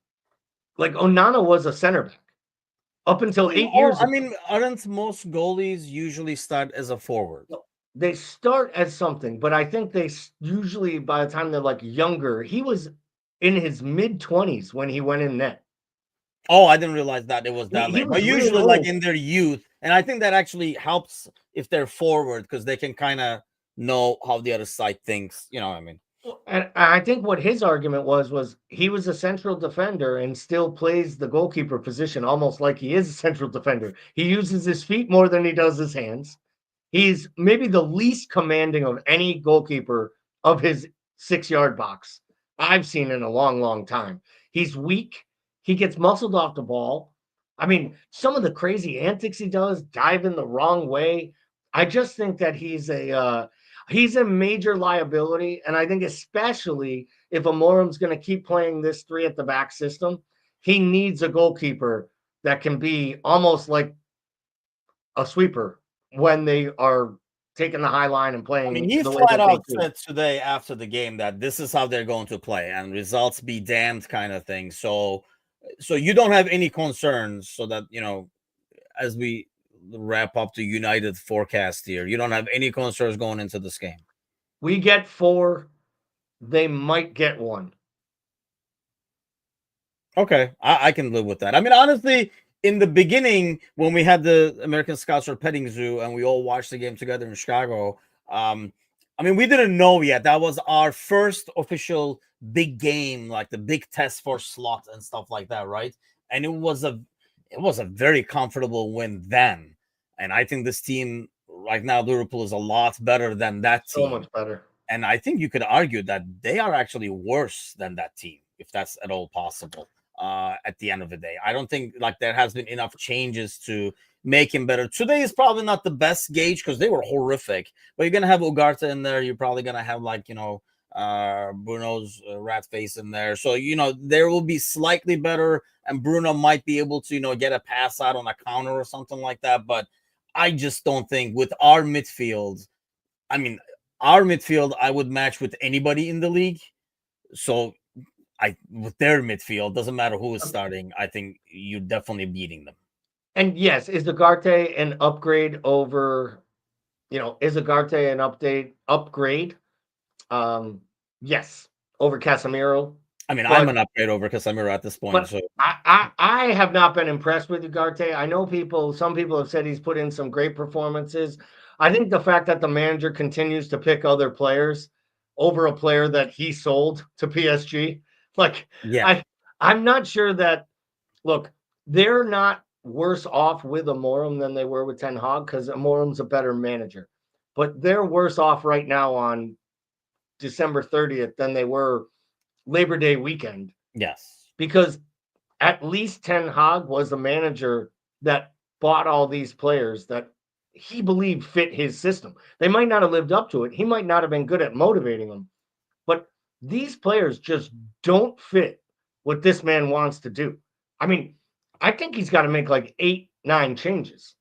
Like Onana was a center back up until 8 years I ago. mean, aren't most goalies usually start as a forward? They start as something, but I think they usually by the time they're like younger, he was in his mid-20s when he went in net. Oh, I didn't realize that it was that He late. But was really usually, like old. in their youth, and I think that actually helps if they're forward because they can kind of know how the other side thinks. You know what I mean? And I think what his argument was he was a central defender and still plays the goalkeeper position almost like he is a central defender. He uses his feet more than he does his hands. He's maybe the least commanding of any goalkeeper of his 6-yard box I've seen in a long, long time. He's weak. He gets muscled off the ball. I mean, some of the crazy antics he does, diving the wrong way. I just think that he's a major liability, and I think especially if Amorum's going to keep playing this three at the back system, he needs a goalkeeper that can be almost like a sweeper when they are taking the high line and I mean, playing he the way flat that they out do. said today after the game that this is how they're going to play and results be damned kind of thing. So you don't have any concerns. So that as we wrap up the United forecast here, you don't have any concerns going into this game. We get 4, they might get 1. Okay, I can live with that. I mean, honestly, in the beginning, when we had the American Scouts or Petting Zoo and we all watched the game together in Chicago, I mean, we didn't know yet. That was our first official big game, like the big test for slot and stuff like that, right? And it was a very comfortable win then. And I think this team right now, Liverpool, is a lot better than that So team. much better. And I think you could argue that they are actually worse than that team, if that's at all possible. At the end of the day, I don't think like there has been enough changes to make him better. Today is probably not the best gauge because they were horrific. But you're gonna have Ugarte in there. You're probably gonna have Bruno's rat face in there. So there will be slightly better, and Bruno might be able to get a pass out on a counter or something like that. But I just don't think with our midfield. I mean, our midfield, I would match with anybody in the league. So with their midfield, doesn't matter who is starting. I think you're definitely beating them. And yes, is Ugarte an upgrade over, is Ugarte an upgrade? Yes, over Casemiro. I mean, I'm But an upgrade over Casemiro at this point. but So I have not been impressed with Ugarte. I know some people have said he's put in some great performances. I think the fact that the manager continues to pick other players over a player that he sold to PSG, like yeah, I'm not sure that look, they're not worse off with Amorim than they were with Ten Hag because Amorum's a better manager. But they're worse off right now on December 30th than they were Labor Day weekend yes, because at least Ten Hag was a manager that bought all these players that he believed fit his system. They might not have lived up to it. He might not have been good at motivating them, but these players just don't fit what this man wants to do. I mean, I think he's got to make like 8-9 changes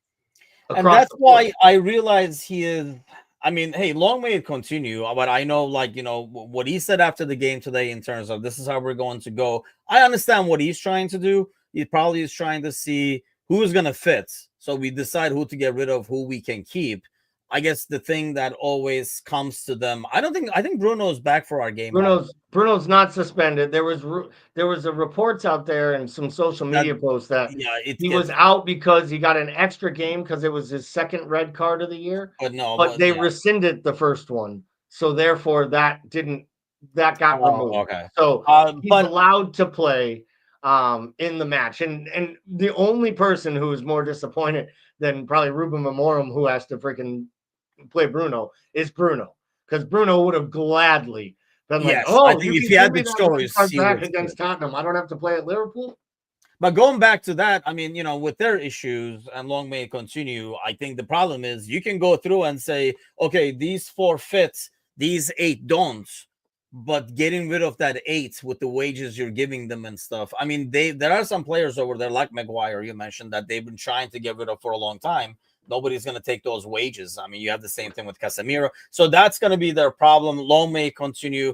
And across that's the board. why I realize he is. I mean, hey, long may it continue. But I know, like, what he said after the game today in terms of this is how we're going to go. I understand what he's trying to do. He probably is trying to see who's going to fit. So we decide who to get rid of, who we can keep. I guess the thing that always comes to them, I think Bruno's back for our game. Bruno's not suspended. There was a reports out there and some social media posts that he was out because he got an extra game because it was his second red card of the year. But they rescinded the first one, so therefore that got removed. Okay. So he's allowed to play in the match, and the only person who is more disappointed than probably Ruben Amorim, who has to freaking play Bruno, is Bruno, because Bruno would have gladly been like, "Oh, I think if he had the choice, back against Tottenham, I don't have to play at Liverpool." But going back to that, I mean, with their issues, and long may it continue, I think the problem is you can go through and say, okay, these 4 fits, these 8 don't, but getting rid of that 8 with the wages you're giving them and stuff. I mean, there are some players over there like Maguire, you mentioned, that they've been trying to get rid of for a long time. Nobody's going to take those wages. I mean, you have the same thing with Casemiro. So that's going to be their problem. Long may it continue.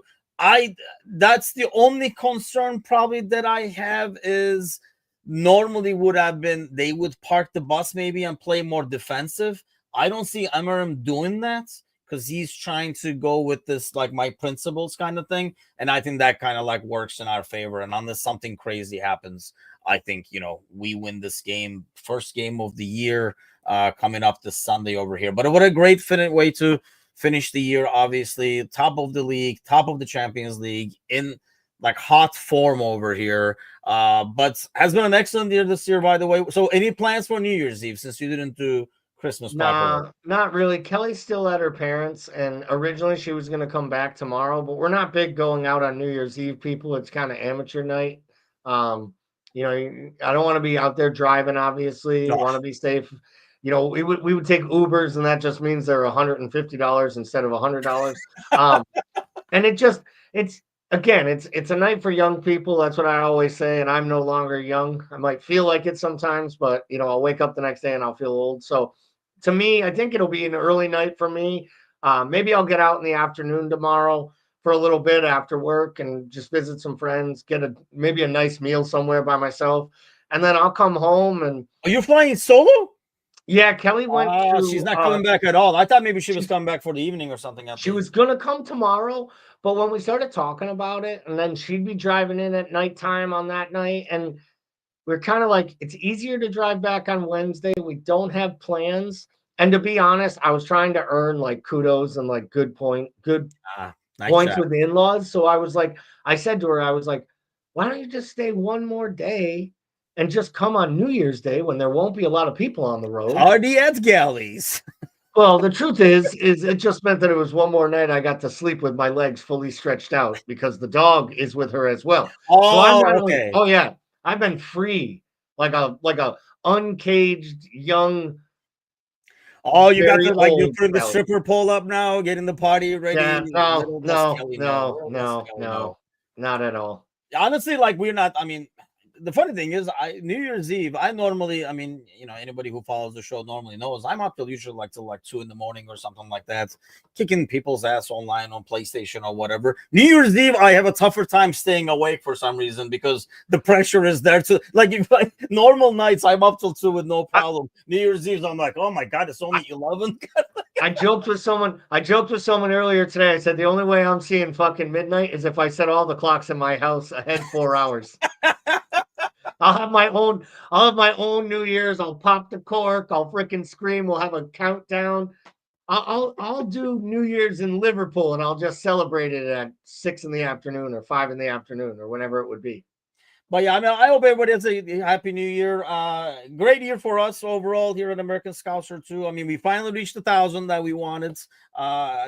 That's the only concern probably that I have is normally would have been they would park the bus maybe and play more defensive. I don't see Amorim doing that because he's trying to go with this like my principles kind of thing. And I think that kind of like works in our favor. And unless something crazy happens, I think, we win this game, first game of the year coming up this Sunday over here. But what a great way to finish the year, obviously. Top of the league, top of the Champions League, in like hot form over here. But has been an excellent year this year, by the way. So any plans for New Year's Eve since you didn't do Christmas properly? Not really. Kelly's still at her parents', and originally she was going to come back tomorrow, but we're not big going out on New Year's Eve, people. It's kind of amateur night. I don't want to be out there driving, obviously. No. Want to be safe. We would take Ubers, and that just means they're $150 instead of $100. And it's a night for young people. That's what I always say. And I'm no longer young. I might feel like it sometimes, but I'll wake up the next day and I'll feel old. So to me, I think it'll be an early night for me. Maybe I'll get out in the afternoon tomorrow for a little bit after work and just visit some friends, get maybe a nice meal somewhere by myself. And then I'll come home and. Are you flying solo? Yeah, Kelly went to. She's not coming back at all. I thought maybe she was coming back for the evening or something. She was going to come tomorrow, but when we started talking about it, and then she'd be driving in at nighttime on that night, and we're kind of like, it's easier to drive back on Wednesday. We don't have plans. And to be honest, I was trying to earn like kudos and like good points nice with the in-laws. So I said to her, I was like, why don't you just stay one more day and just come on New Year's Day when there won't be a lot of people on the road? Party at Galleys. Well, the truth is it just meant that it was one more night I got to sleep with my legs fully stretched out because the dog is with her as well. Oh, so okay. Oh yeah, I've been free like a uncaged young. Oh, you got you put the stripper pole up now, getting the party ready. Yeah, no, not at all. Honestly, like we're not. I mean, the funny thing is, New Year's Eve, I normally, anybody who follows the show normally knows I'm up till usually like 2 a.m. or something like that, kicking people's ass online on PlayStation or whatever. New Year's Eve, I have a tougher time staying awake for some reason because the pressure is there to normal nights I'm up till 2 with no problem. New Year's Eve, I'm like, oh my god, it's only 11. I joked with someone earlier today. I said the only way I'm seeing fucking midnight is if I set all the clocks in my house ahead 4 hours. I'll have my own New Year's. I'll pop the cork. I'll freaking scream. We'll have a countdown. I'll do New Year's in Liverpool and I'll just celebrate it at 6 p.m. or 5 p.m. or whenever it would be. But yeah, I hope everybody has a happy new year. Great year for us overall here at American Scouser too. We finally reached 1,000 that we wanted,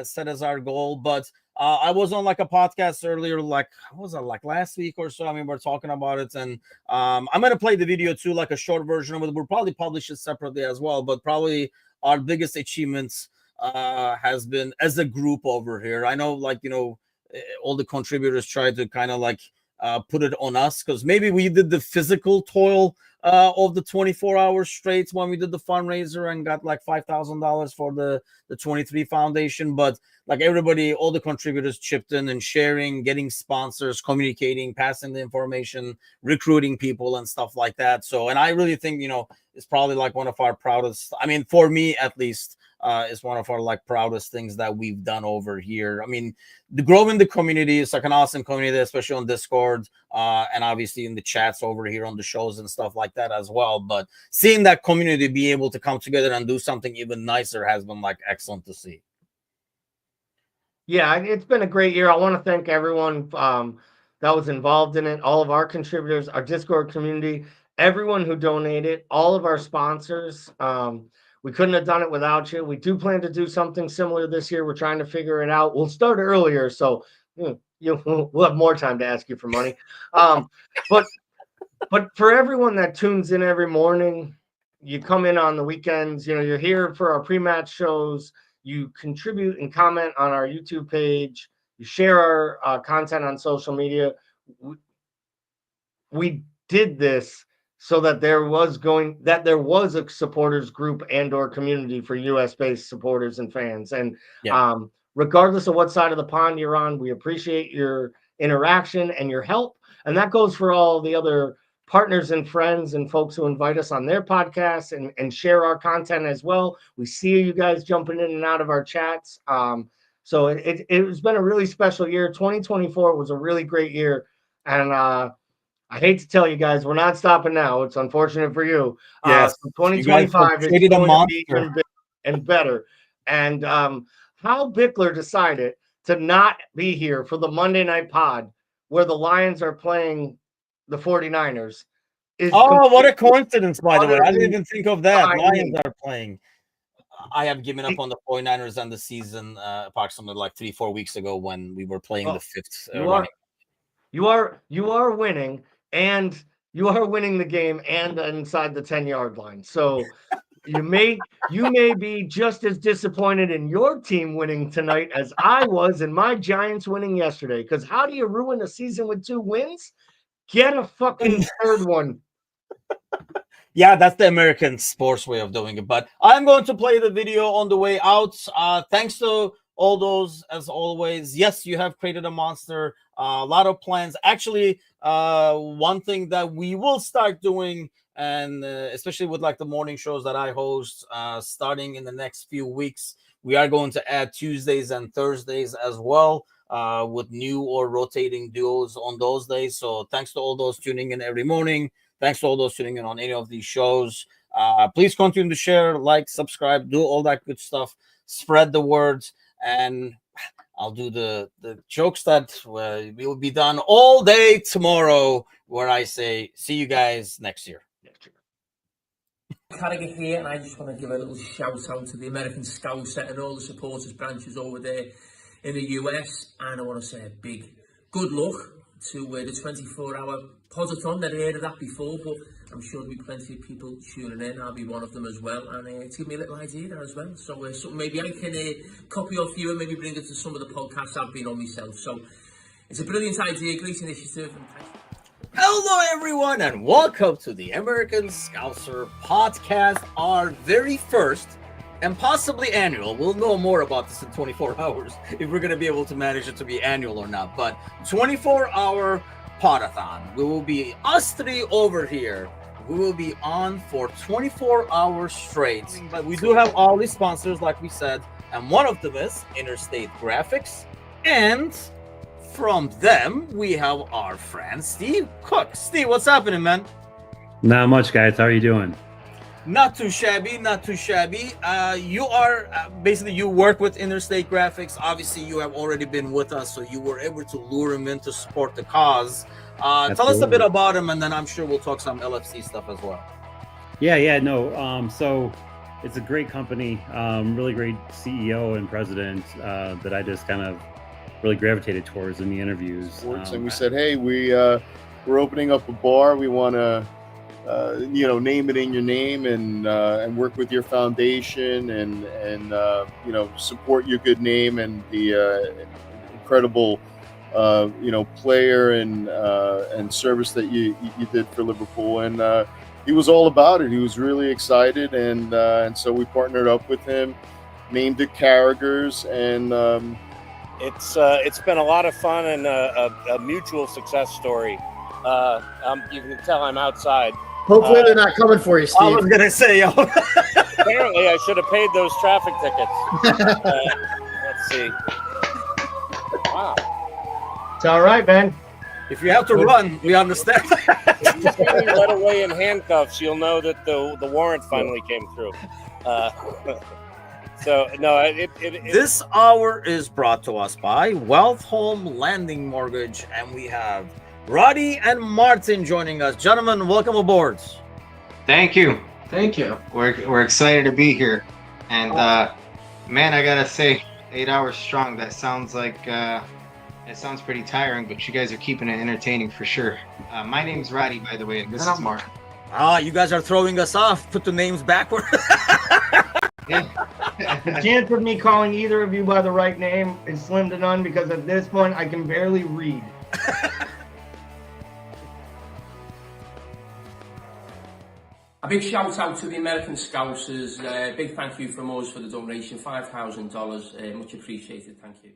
set as our goal. But I was on like a podcast earlier, what was it, like last week or so? We're talking about it, and I'm gonna play the video too, like a short version of it. We'll probably publish it separately as well. But probably our biggest achievements has been as a group over here. I know, all the contributors try to kind of put it on us, because maybe we did the physical toil of the 24 hours straight when we did the fundraiser and got like $5,000 for the 23 foundation. But like everybody, all the contributors chipped in and sharing, getting sponsors, communicating, passing the information, recruiting people and stuff like that. So, and I really think, it's probably like one of our proudest, I mean, for me at least, is one of our like proudest things that we've done over here. I mean, the growing the community is like an awesome community, especially on Discord, and obviously in the chats over here on the shows and stuff like that as well. But seeing that community be able to come together and do something even nicer has been like excellent to see. Yeah, it's been a great year. I want to thank everyone that was involved in it, all of our contributors, our Discord community, everyone who donated, all of our sponsors. We couldn't have done it without you. We do plan to do something similar this year. We're trying to figure it out. We'll start earlier, so we'll have more time to ask you for money. But for everyone that tunes in every morning, you come in on the weekends, you're here for our pre-match shows. You contribute and comment on our YouTube page. You share our content on social media. We did this so that there was a supporters group and or community for US-based supporters and fans. And regardless of what side of the pond you're on, we appreciate your interaction and your help. And that goes for all the other partners and friends and folks who invite us on their podcasts and share our content as well. We see you guys jumping in and out of our chats. So it's been a really special year. 2024 was a really great year. And I hate to tell you guys, we're not stopping now. It's unfortunate for you. Yes. So 2025 is going to be even bigger and better. And how Bickler decided to not be here for the Monday Night Pod where the Lions are playing the 49ers. What a coincidence, by the way. I didn't even think of that. Lions are playing. I have given up on the 49ers and the season approximately like 3-4 weeks ago when we were playing the fifth. You are winning, and you are winning the game and inside the 10-yard line. So you may be just as disappointed in your team winning tonight as I was in my Giants winning yesterday. Because how do you ruin a season with 2 wins? Get a fucking third one. Yeah, that's the American sports way of doing it. But I'm going to play the video on the way out. Thanks to all those, as always. Yes, you have created a monster. A lot of plans. Actually, one thing that we will start doing, and especially with like the morning shows that I host, starting in the next few weeks, we are going to add Tuesdays and Thursdays as well, with new or rotating duos on those days. So thanks to all those tuning in every morning. Thanks to all those tuning in on any of these shows. Please continue to share, like, subscribe, do all that good stuff. Spread the words, and I'll do the jokes that will be done all day tomorrow, where I say, see you guys next year. Carragher here, and I just want to give a little shout out to the American Scouser and all the supporters branches over there in the US, and I want to say a big good luck to the 24-hour podathon. Never heard of that before, but I'm sure there'll be plenty of people tuning in. I'll be one of them as well, and to give me a little idea there as well. So maybe I can copy off you and maybe bring it to some of the podcasts I've been on myself. So it's a brilliant idea, great initiative. Hello, everyone, and welcome to the American Scouser podcast, our very first and possibly annual. We'll know more about this in 24 hours if we're going to be able to manage it to be annual or not. But 24-hour podathon. We will be us three over here. We will be on for 24 hours straight. But we do have all these sponsors, like we said, and one of them is Interstate Graphics. And from them, we have our friend Steve Cook. Steve, what's happening, man? Not much, guys. How are you doing? Not too shabby, not too shabby. You are basically, you work with Interstate Graphics. Obviously, you have already been with us, so you were able to lure him in to support the cause. Tell us a bit about him, and then I'm sure we'll talk some LFC stuff as well. No. So it's a great company, really great CEO and president that I just kind of really gravitated towards in the interviews. And we said, hey, we're opening up a bar. We want to name it in your name and work with your foundation and support your good name and the incredible player and service that you did for Liverpool. And he was all about it. He was really excited, and so we partnered up with him, named it Carragher's, and it's been a lot of fun and a mutual success story. You can tell I'm outside. Hopefully they're not coming for you, Steve. I was gonna say, yo. Apparently, I should have paid those traffic tickets. Let's see. Wow. It's all right, man. If you have to run, we understand. If you see me led away in handcuffs, you'll know that the warrant finally came through. So no, This hour is brought to us by Wealth Home Landing Mortgage, and we have Roddy and Martin joining us. Gentlemen, welcome aboard. Thank you. Thank you. We're excited to be here, and man, I gotta say, 8 hours strong. That sounds like it sounds pretty tiring, but you guys are keeping it entertaining for sure. My name's Roddy, by the way, and this is Martin. You guys are throwing us off. Put the names backward. The chance of me calling either of you by the right name is slim to none, because at this point I can barely read. A big shout out to the American Scousers. Big thank you from us for the donation, $5,000. Much appreciated. Thank you.